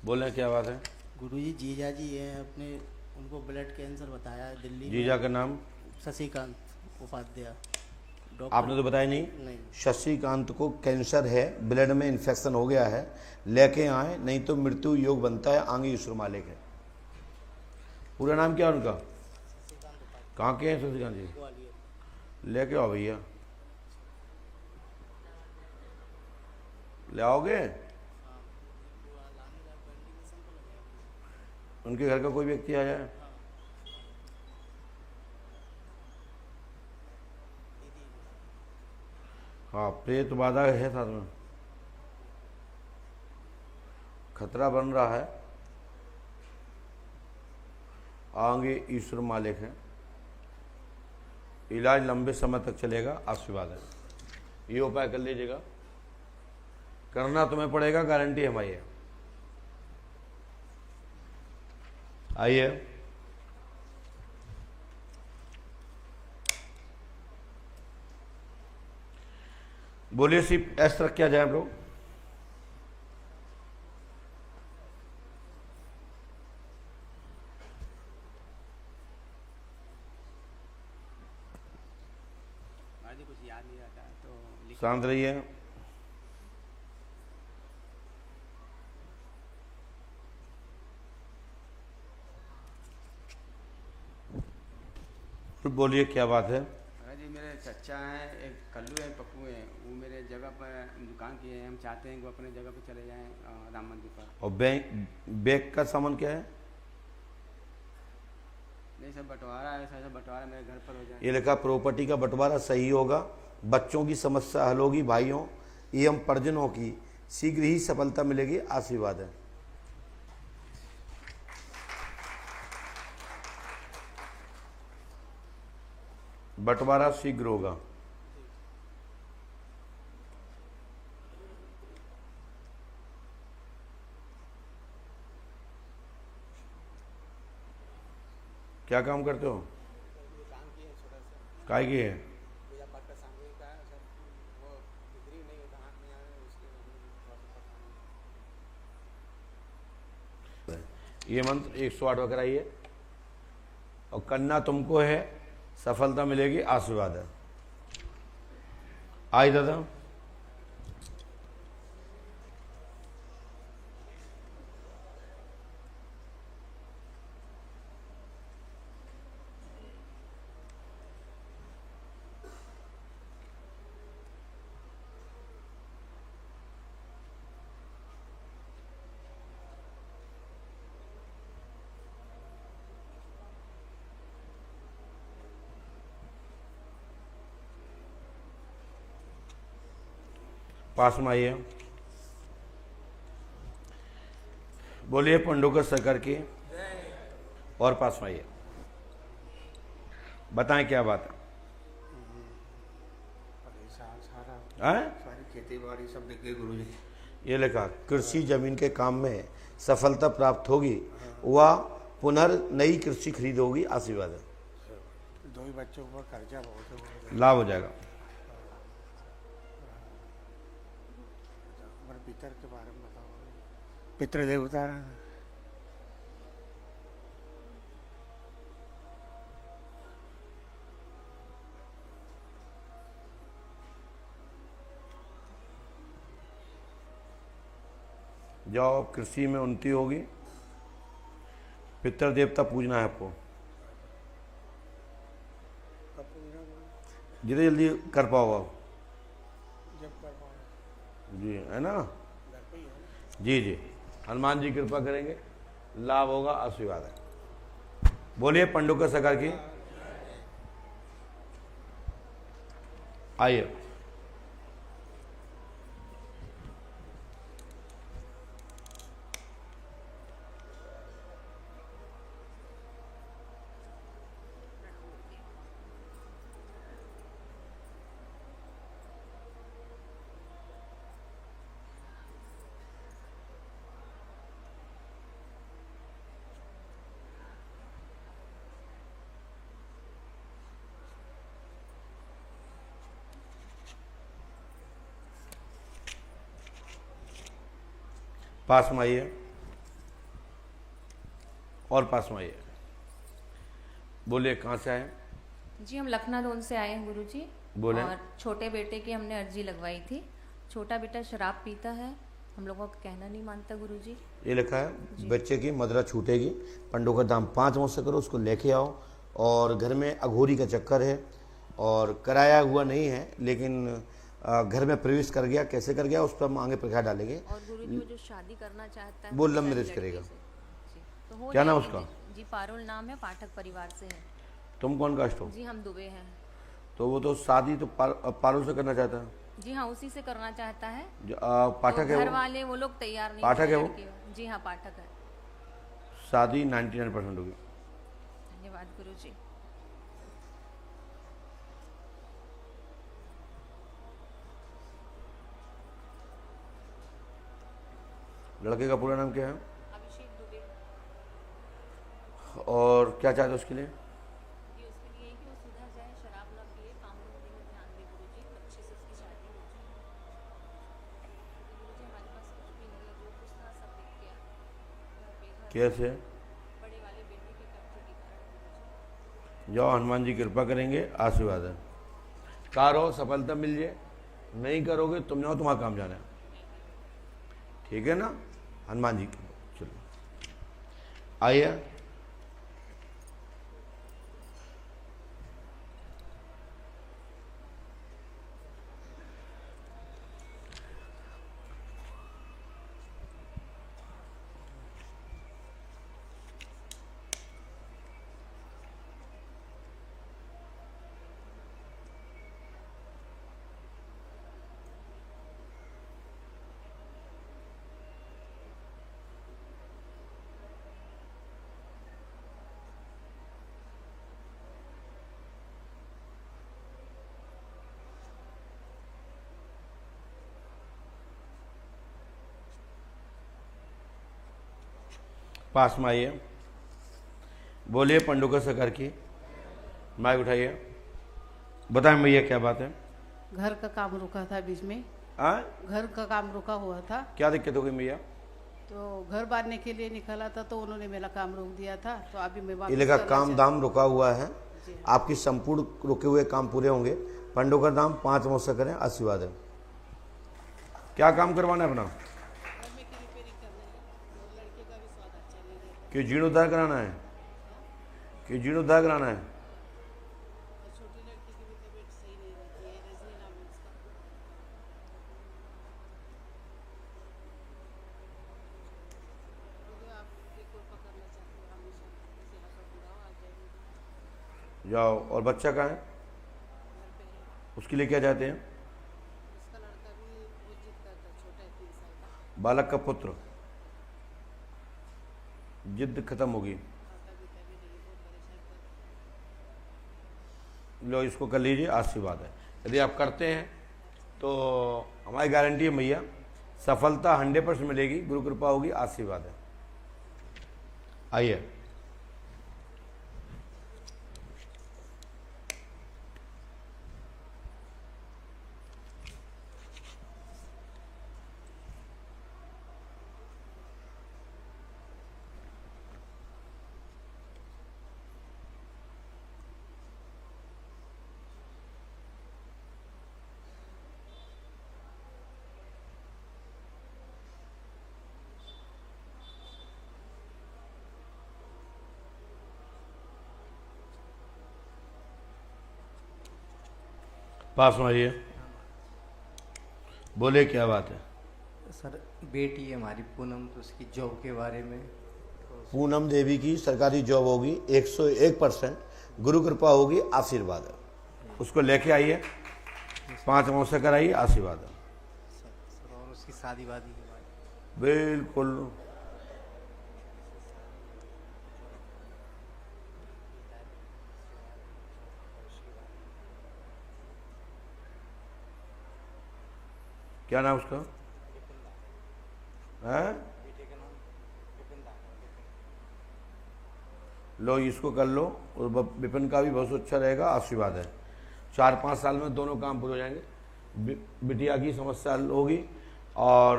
बोलें क्या बात है? गुरुजी जीजा जी है अपने, उनको ब्लड कैंसर बताया है दिल्ली जीजा में। का नाम? शशिकांत उपाध्याय। आपने तो बताया नहीं? नहीं। शशिकांत को कैंसर है, ब्लड में इन्फेक्शन हो गया है, लेके आए, नहीं तो मृत्यु योग बनता है। आगे ईश्वर मालिक है। पूरा नाम क्या है उनका? कहाँ के हैं शशिकांत जी? लेके आओ भैया, ले आओगे? उनके घर का कोई व्यक्ति आ जाए। हाँ, प्रेत बाधा है साथ में, खतरा बन रहा है। आगे ईश्वर मालिक है, इलाज लंबे समय तक चलेगा, आशीर्वाद है। ये उपाय कर लीजिएगा, करना तुम्हें पड़ेगा, गारंटी हमारी है। आइए, बोलिए सिर्फ ऐसा रख किया जाए हम लोग। कुछ याद नहीं रहता तो शांत रहिए। बोलिए क्या बात है? जी मेरे चचा हैं, एक कल्लू है, पप्पू है, वो मेरे जगह पर दुकान किए हैं। हम चाहते हैं कि वो अपने जगह पर चले जाएं, राम मंदिर पर। और बैंक का सामान क्या है? नहीं सर, बंटवारा है सर, बंटवारा मेरे घर पर हो जाए। ये लिखा प्रॉपर्टी का बंटवारा सही होगा, बच्चों की समस्या हल होगी, भाइयों एवं परिजनों की शीघ्र ही सफलता मिलेगी, आशीर्वाद है। बंटवारा शीघ्र होगा। क्या काम करते हो? काय की है? ये मंत्र 108 वगैरह ही है, और करना तुमको है, सफलता मिलेगी, आशीर्वाद है। आई दादा, पास में आइए। बोलिए पंडोकर सरकार की, और पास में आइए, बताएं क्या बात है? सारी खेती बाड़ी सब बिक गई गुरुजी। ये लिखा कृषि जमीन के काम में सफलता प्राप्त होगी, वह पुनर्नई कृषि खरीद होगी, आशीर्वाद है। दो ही बच्चों पर कर्जा बहुत है, लाभ हो जाएगा। पितर के बारे में बताओ। पितृ देवता जाओ, कृषि में उन्नति होगी, पितृ देवता पूजना है आपको, जितने जल्दी कर पाओ आप। जी है ना? जी जी, हनुमान जी कृपा करेंगे, लाभ होगा, आशीर्वाद है। बोलिए पंडोकर सरकार की। आइए, पास में आइए और पास में आइए। बोलिए कहाँ से आए? जी हम लखनऊ से आए हैं गुरुजी। बोले। और छोटे बेटे की हमने अर्जी लगवाई थी। छोटा बेटा शराब पीता है, हम लोगों का कहना नहीं मानता गुरुजी। ये लिखा है बच्चे की मदरा छूटेगी, पंडों का दाम 5 मुझसे करो, उसको लेके आओ। और घर में अघोरी का चक्कर है और कराया हुआ नहीं है, लेकिन घर में प्रवेश कर गया। कैसे कर गया उस पर हम आगे प्रकाश डालेंगे। और गुरुजी वो जो शादी करना चाहता है वो लव मैरिज करेगा। तो हो क्या नाम जाएगी। उसका? जी पारुल नाम है, पाठक परिवार से है। तुम कौन कास्ट हो? जी हम दुबे हैं। तो वो तो शादी तो पारुल से करना चाहता है। जी हाँ उसी से करना चाहता है। पाठक तो है घर वो? वाले वो लोग तैयार नहीं। पाठक है वो? जी हाँ पाठक है। शादी 99% होगी। धन्यवाद गुरुजी। लड़के का पूरा नाम क्या है? अभिषेक दुबे। और क्या चाहते हो उसके लिए? जी उसके लिए कि वो सुधर जाए, शराब ना पिए, काम धंधे में ध्यान दे गुरुजी, अच्छे से उसकी शादी हो जाए। गुरुजी हमारे पास कुछ भी नहीं है, जो कुछ था सब बिक गया। घर बेघर। कैसे? बड़े वाले बेटे के कर्जे के कारण गुरुजी। जाओ, हनुमान जी कृपा करेंगे, आशीर्वाद है। करो सफलता मिल जाए, नहीं करोगे तुम जाओ, तुम्हारा काम जाना है। ठीक है ना? हनुमान जी चलो आइए। पास में आइए। बोलिए पंडुका सरकार की। माइक उठाइए, बताएं भैया क्या बात है? घर का काम रुका था बीच में। घर का काम रुका हुआ था। क्या दिक्कत हो गई भैया? तो घर बांधने के लिए निकला था तो उन्होंने मेरा काम रोक दिया था, तो अभी मैं वापस इलाका करना काम दाम रुका हुआ है। आपकी संपूर्ण रुके हुए काम पूरे होंगे। पंडों का दाम 5 मुझसे करें, आशीर्वाद है। क्या काम करवाना है अपना? कि जीर्णोद्धार कराना है? कि जीर्णोद्धार कराना है? जाओ। और बच्चा कहाँ है? उसके लिए क्या चाहते हैं? बालक का पुत्र। जिद खत्म होगी। लो इसको कर लीजिए, आशीर्वाद है। यदि आप करते हैं तो हमारी गारंटी है भैया, सफलता 100% मिलेगी, गुरु कृपा होगी, आशीर्वाद है। आइए। पास में आइए। बोले क्या बात है? सर बेटी है हमारी पूनम, तो उसकी जॉब के बारे में। पूनम देवी की सरकारी जॉब होगी 101%, गुरु कृपा होगी, आशीर्वाद है। उसको लेके आइए, 5 मौसे कराइए, आशीर्वाद है। सर और उसकी शादी वादी के बारे बिल्कुल। क्या नाम उसका है? लो इसको कर लो, और विपिन का भी बहुत अच्छा रहेगा, आशीर्वाद है। 4-5 साल में दोनों काम पूरे हो जाएंगे। बिटिया की समस्या हल होगी और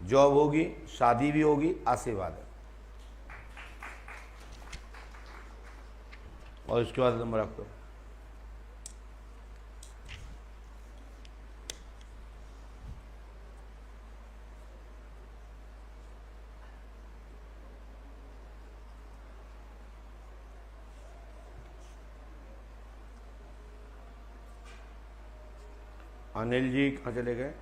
जॉब होगी, शादी भी होगी, आशीर्वाद है। और इसके बाद नंबर रख दो। अनिल जी कहाँ चले गए?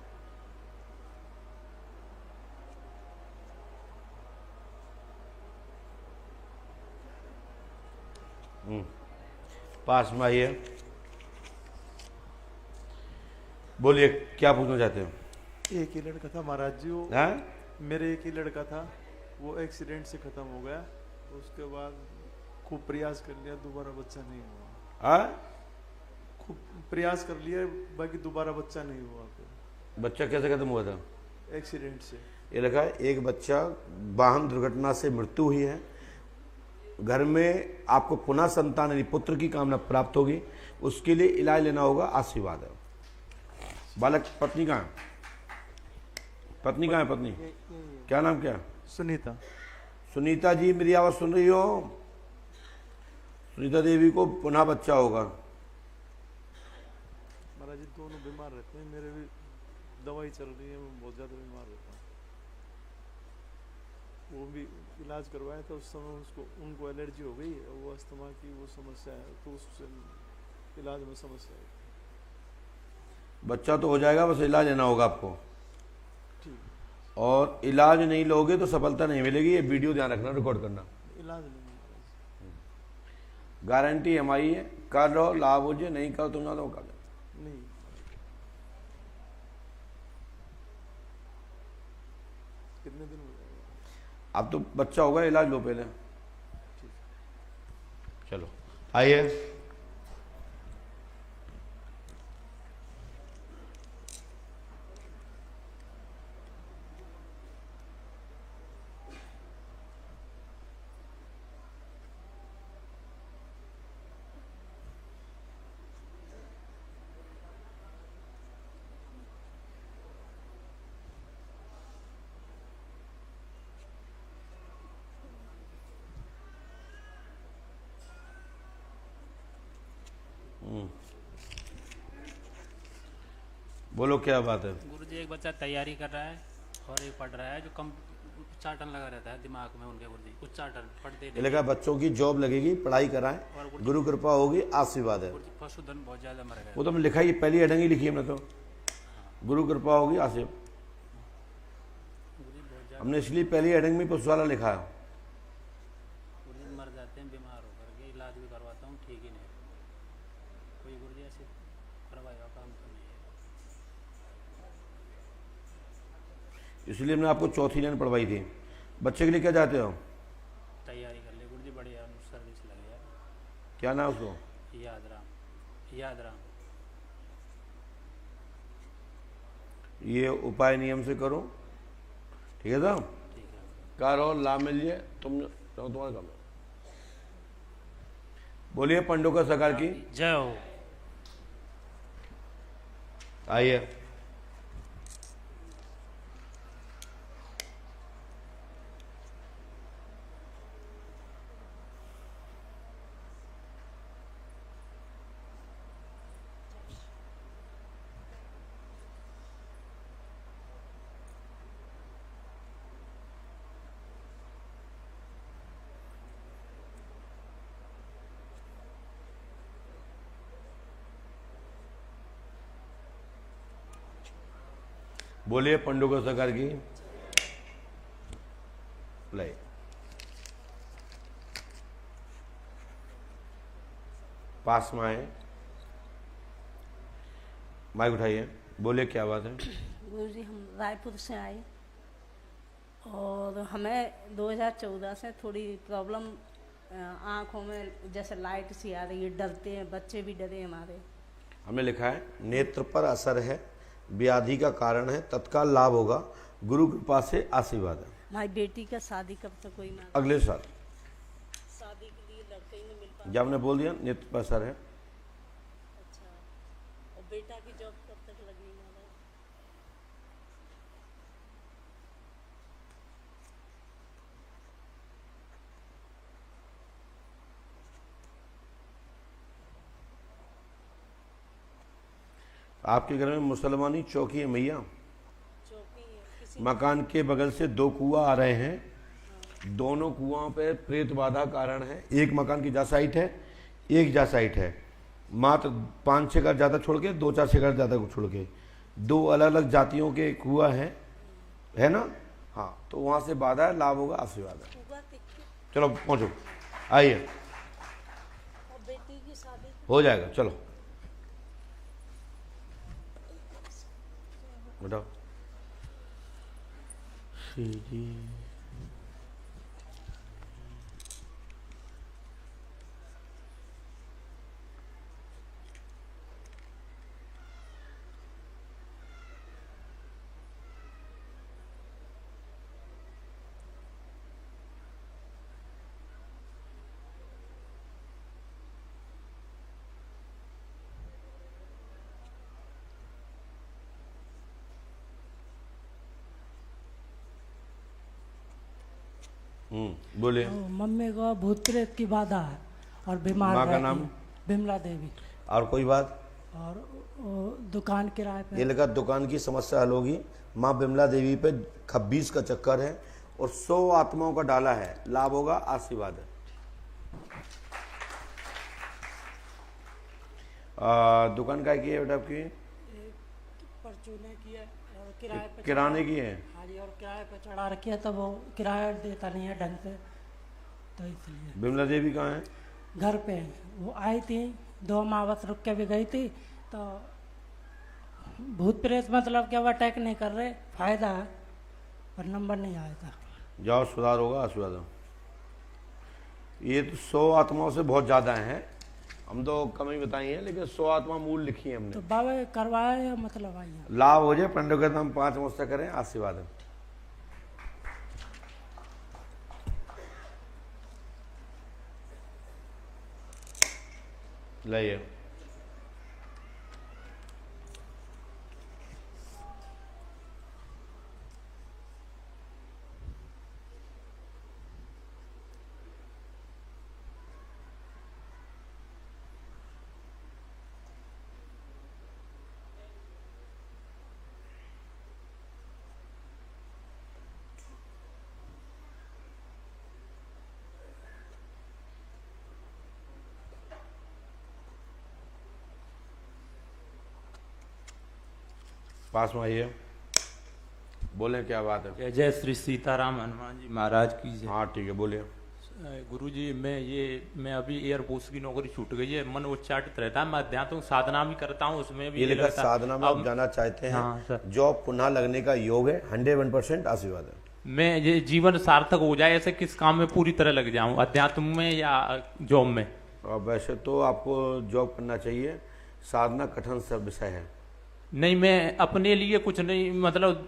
पास में आइए, बोलिए क्या पूछना चाहते हो? एक ही लड़का था महाराज जी, वो मेरे एक ही लड़का था, वो एक्सीडेंट से खत्म हो गया। उसके बाद खूब प्रयास कर लिया, दोबारा बच्चा नहीं हुआ। खूब प्रयास कर लिया, बाकी दोबारा बच्चा नहीं हुआ। बच्चा कैसे खत्म हुआ था? एक्सीडेंट से। ये लगा एक बच्चा वाहन दुर्घटना से मृत्यु हुई है। घर में आपको पुनः संतान यानी पुत्र की कामना प्राप्त होगी, उसके लिए इलाज लेना होगा, आशीर्वाद है। बालक पत्नी कहाँ है? पत्नी कहाँ है? पत्नी क्या नाम क्या? सुनीता। सुनीता जी मेरी आवाज सुन रही हो? सुनीता देवी को पुनः बच्चा होगा। महाराज जी दोनों बीमार रहते हैं, मेरे भी दवाई चल रही है, मैं बहुत ज्यादा बीमार रहता हूँ। वो भी इलाज करवाया था, उस समय उनको एलर्जी हो गई, वो अस्थमा की वो समस्या है, तो उससे इलाज में समस्या है। बच्चा तो हो जाएगा, बस इलाज लेना होगा आपको। ठीक। और इलाज नहीं लोगे तो सफलता नहीं मिलेगी, ये वीडियो ध्यान रखना, रिकॉर्ड करना। इलाज नहीं, गारंटी हमारी है, कर लो लाभ हो जाए, नहीं करो तुम ना तो कर दो। नहीं। कितने दिन हो जाएगा? अब तो बच्चा होगा, इलाज लो पहले। चलो आइए, बोलो क्या बात है? गुरुजी एक बच्चा तैयारी कर रहा है और एक पढ़ रहा है, जो कम उच्चाटन लगा रहता है दिमाग में उनके। गुरुजी उच्चाटन पढ़ते ये लगा बच्चों की जॉब लगेगी, पढ़ाई कराएं, गुरु कृपा होगी, आशीर्वाद है। पशुधन बहुत ज्यादा मर गया। वो तो हमने लिखा ही, पहली हेडिंग ही लिखी हमने तो, गुरु कृपा होगी, आशीर्वाद। हमने इसलिए पहली हेडिंग में पशु वाला लिखा है। गुरुजी मर जाते हैं बीमार होकर के, इलाज भी करवाता हूँ, ठीक ही नहीं। कोई गुरुजी ऐसे करवाएगा काम तो नहीं है। इसलिए हमने आपको चौथी लाइन पढ़वाई थी। बच्चे के लिए क्या चाहते हो? तैयारी कर ले गुरुजी, बढ़िया सर्विस लगे यार। क्या नाम उसको? याद राम। याद राम। ये उपाय नियम से करो, ठीक है साहब? करो, लाभ मिल जाए, तुम्हारा काम है। बोलिए पंडों का सरकार की जय हो। आइए, बोलिए पंडों का सरकार की ले। पास में आए, माइक उठाइए, बोलिए क्या बात है? गुरुजी हम रायपुर से आए और हमें 2014 से थोड़ी प्रॉब्लम आँखों में जैसे लाइट सी आ रही है, डरते हैं, बच्चे भी डरे हमारे। हमने लिखा है नेत्र पर असर है, व्याधि का कारण है, तत्काल लाभ होगा, गुरु कृपा से आशीर्वाद है। हमारी बेटी का शादी कब तक कोई ना? अगले साल शादी के लिए लड़के ही नहीं मिल पा। जब हमने बोल दिया नेत्र पर असर है। अच्छा, और बेटा की जॉब कब तक लगनी है? आपके घर में मुसलमानी चौकी है मैया? मकान के बगल से 2 कुआं आ रहे हैं, दोनों कुआं पे प्रेत बाधा कारण है। एक मकान की जा साइड है, एक जा साइड है, मात्र 5-6 घर ज़्यादा छोड़ के, 2-4 घर ज़्यादा छोड़ के 2 अलग अलग जातियों के कुआं हैं, है ना? हाँ, तो वहाँ से बाधा है, लाभ होगा, आशीर्वाद है। चलो पहुँचो, आइए, हो जाएगा। चलो बताओ। बोलिए। मम्मी को भूत प्रेत की बाधा है और बीमार माँ का नाम? बिमला देवी। और कोई बात? और दुकान किराए पे। ये लगा दुकान की समस्या हल होगी। माँ बिमला देवी पे 26 का चक्कर है और 100 आत्माओं का डाला है, लाभ होगा, आशीर्वाद है। दुकान क्या की है बेटा आपकी? परचूने की है और किराए पे, किराने की है। हाँ जी, और किराए पे चढ़ा रखी है, तो वो किराया देता नहीं है ढंग से, तो इसलिए। बिमला देवी कहाँ है? घर पे वो आई थी, 2 माह बस रुक के भी गई थी। तो भूत प्रेत मतलब क्या, वो अटैक नहीं कर रहे, फायदा है, पर नंबर नहीं आया था। जाओ, सुधार होगा, आशीर्वाद हो। ये तो 100 आत्माओं से बहुत ज़्यादा हैं, हम तो कम ही बताई हैं, लेकिन 100 आत्मा मूल लिखी है हमने। तो बाबा करवाया या मतलब आई है? लाभ हो जाए, पंडित के नाम 5 मुस्ता करें, आशीर्वाद है। लाइए। पास में आइए, बोले क्या बात है? जय श्री सीताराम हनुमान जी महाराज की जय। हाँ ठीक है, बोलिए। गुरुजी, मैं अभी एयरफोर्स की नौकरी छूट गई है, मन उच्चाटित रहता है, मैं अध्यात्म साधना भी करता हूँ, उसमें भी ये साधना में आप जाना चाहते हैं? हाँ सर। जॉब पुनः लगने का योग है, 101% आशीर्वाद है। मैं ये जीवन सार्थक हो जाए, ऐसे किस काम में पूरी तरह लग जाऊँ, अध्यात्म में या जॉब में? वैसे तो आपको जॉब करना चाहिए, साधना कठिन सा विषय है। नहीं, मैं अपने लिए कुछ नहीं, मतलब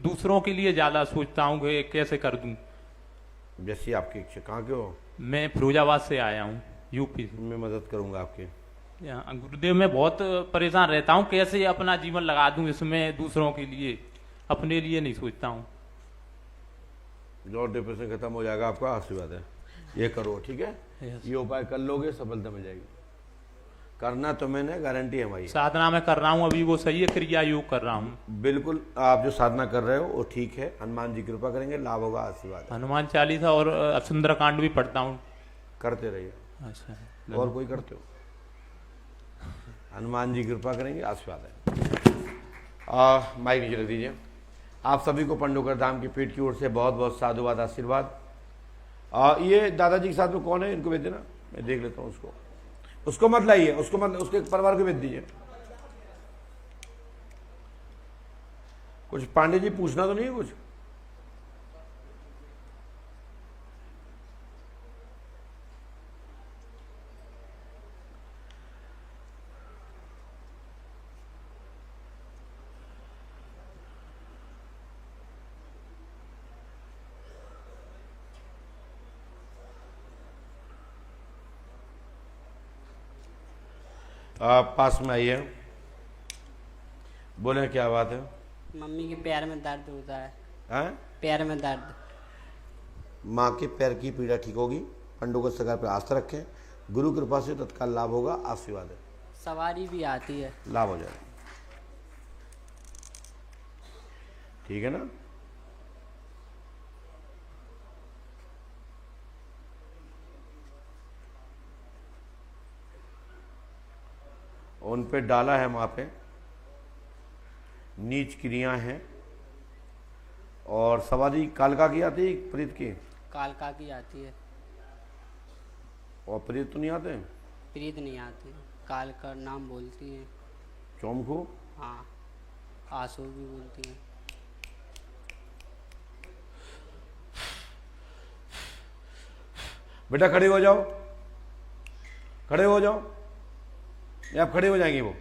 दूसरों के लिए ज्यादा सोचता हूँ कि कैसे कर दूं। जैसी आपकी इच्छा। कहाँ के हो? मैं फिरोजाबाद से आया हूँ, यूपी से। मैं मदद करूंगा आपके। गुरुदेव, मैं बहुत परेशान रहता हूँ, कैसे अपना जीवन लगा दूं इसमें, दूसरों के लिए, अपने लिए नहीं सोचता हूँ। जो डिप्रेशन खत्म हो जाएगा आपका, आशीर्वाद है। ये करो, ठीक है? ये उपाय कर लोगे, सफलता मिल जाएगी। करना तो मैंने, गारंटी है हमारी। साधना में कर रहा हूँ अभी, वो सही है, क्रिया योग कर रहा हूँ। बिल्कुल, आप जो साधना कर रहे हो वो ठीक है, हनुमान जी कृपा करेंगे, लाभ होगा, आशीर्वाद। हनुमान चालीसा और सुंदरकांड भी पढ़ता हूँ। करते रहिए। अच्छा। और कोई करते हो? हनुमान जी कृपा करेंगे, आशीर्वाद है। माइक नीचे रख दीजिए। आप सभी को पंडोकर धाम की पीठ की ओर से बहुत बहुत साधुवाद, आशीर्वाद। ये दादाजी के साथ में कौन है, इनको भेज देना, मैं देख लेता हूँ। उसको मत लाइए, उसको मत, उसके परिवार को भेज दीजिए। कुछ पांडे जी पूछना तो नहीं है कुछ? पास में आइए, बोले क्या बात है? मम्मी के पैर में दर्द होता है। हैं? पैर में दर्द। माँ के पैर की पीड़ा ठीक होगी, पंडों को सरकार पर आस्था रखें, गुरु कृपा से तत्काल लाभ होगा, आशीर्वाद है। सवारी भी आती है, लाभ हो जाएगा। ठीक है ना। उन पे डाला है वहां पे नीच क्रिया हैं। और सवारी कालका की आती है प्रीत की? कालका की आती है। और प्रीत तो नहीं आते? प्रीत नहीं आती, काल का नाम बोलती है। चोमखू? हाँ, आंसू भी बोलती है। बेटा खड़े हो जाओ, खड़े हो जाओ। या आप खड़े हो जाएंगे, वो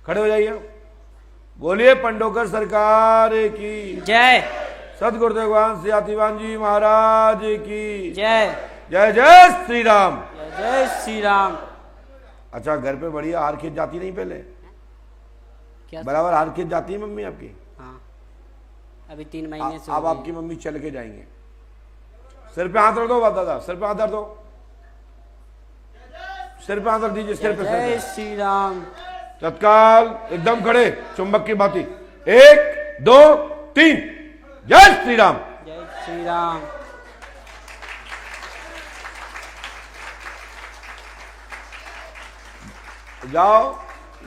खड़े हो जाइए। बोलिए पंडोकर सरकार की जय। सतगुरुदेव भगवान श्री आतिवान जी महाराज की जय। जय जय श्री राम। जय जय श्री राम। अच्छा, घर पे बढ़िया हार खींच जाती नहीं पहले? क्या? बराबर हार खींच जाती है मम्मी आपकी? हाँ, अभी 3 महीने से। अब आपकी मम्मी चल के जाएंगे। सिर पे हाथ रख दो बाप दादा, सिर पे हाथ रख दो, सिर पे हाथ रख दीजिए, सिर पे। जय श्री राम। तत्काल एकदम खड़े, चुंबक की भांति। 1 2 3। जय श्री राम। जय श्री राम। जाओ,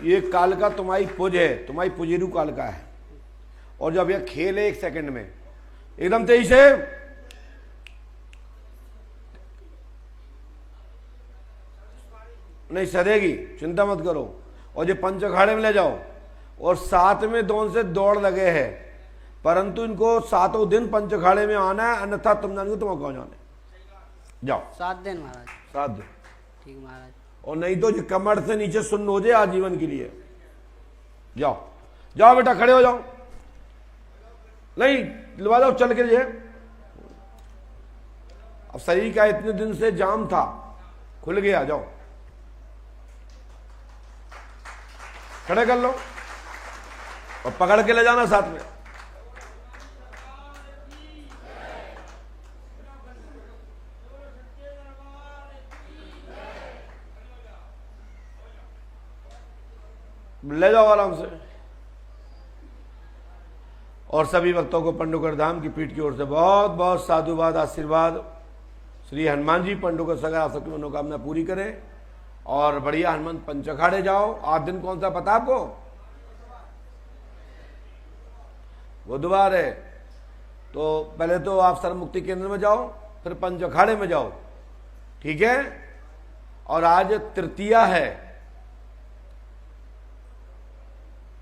ये काल का तुम्हारी पुज है, तुम्हारी पुजेरू काल का है। और जब यह खेल है 1 सेकंड में, एकदम तेजी से नहीं सरेगी, चिंता मत करो। और ये पंच अखाड़े में ले जाओ और 7वें दोन से दौड़ लगे हैं, परंतु इनको 7 दिन पंच अखाड़े में आना है, अन्यथा तुम जानेंगे तुम कौन जाने। जाओ 7 दिन महाराज। 7 दिन। ठीक महाराज। और नहीं तो जो कमर से नीचे सुन्न हो जाए आजीवन के लिए। जाओ जाओ बेटा, खड़े हो जाओ। नहीं लवा जाओ, चल के लिए। अब शरीर का इतने दिन से जाम था, खुल गया। जाओ खड़े कर लो और पकड़ के ले जाना साथ में। ले जाओ आराम से। और सभी भक्तों को पंडुकर धाम की पीठ की ओर से बहुत बहुत साधुवाद, आशीर्वाद। श्री हनुमान जी पंडुकर सगर आप सबकी मनोकामना पूरी करें और बढ़िया हनुमान पंच अखाड़े जाओ। आज दिन कौन सा पता आपको? बुधवार है। तो पहले तो आप सर्व मुक्ति केंद्र में जाओ, फिर पंच अखाड़े में जाओ, ठीक है। और आज तृतीया है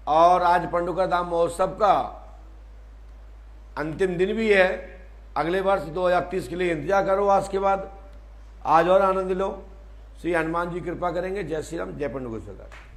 और आज पंडुकर धाम महोत्सव का अंतिम दिन भी है। अगले वर्ष 2030 के लिए इंतजार करो। आज के बाद आज और आनंद लो। श्री हनुमान जी कृपा करेंगे। जय श्री राम, जय पंडुकर सरकार।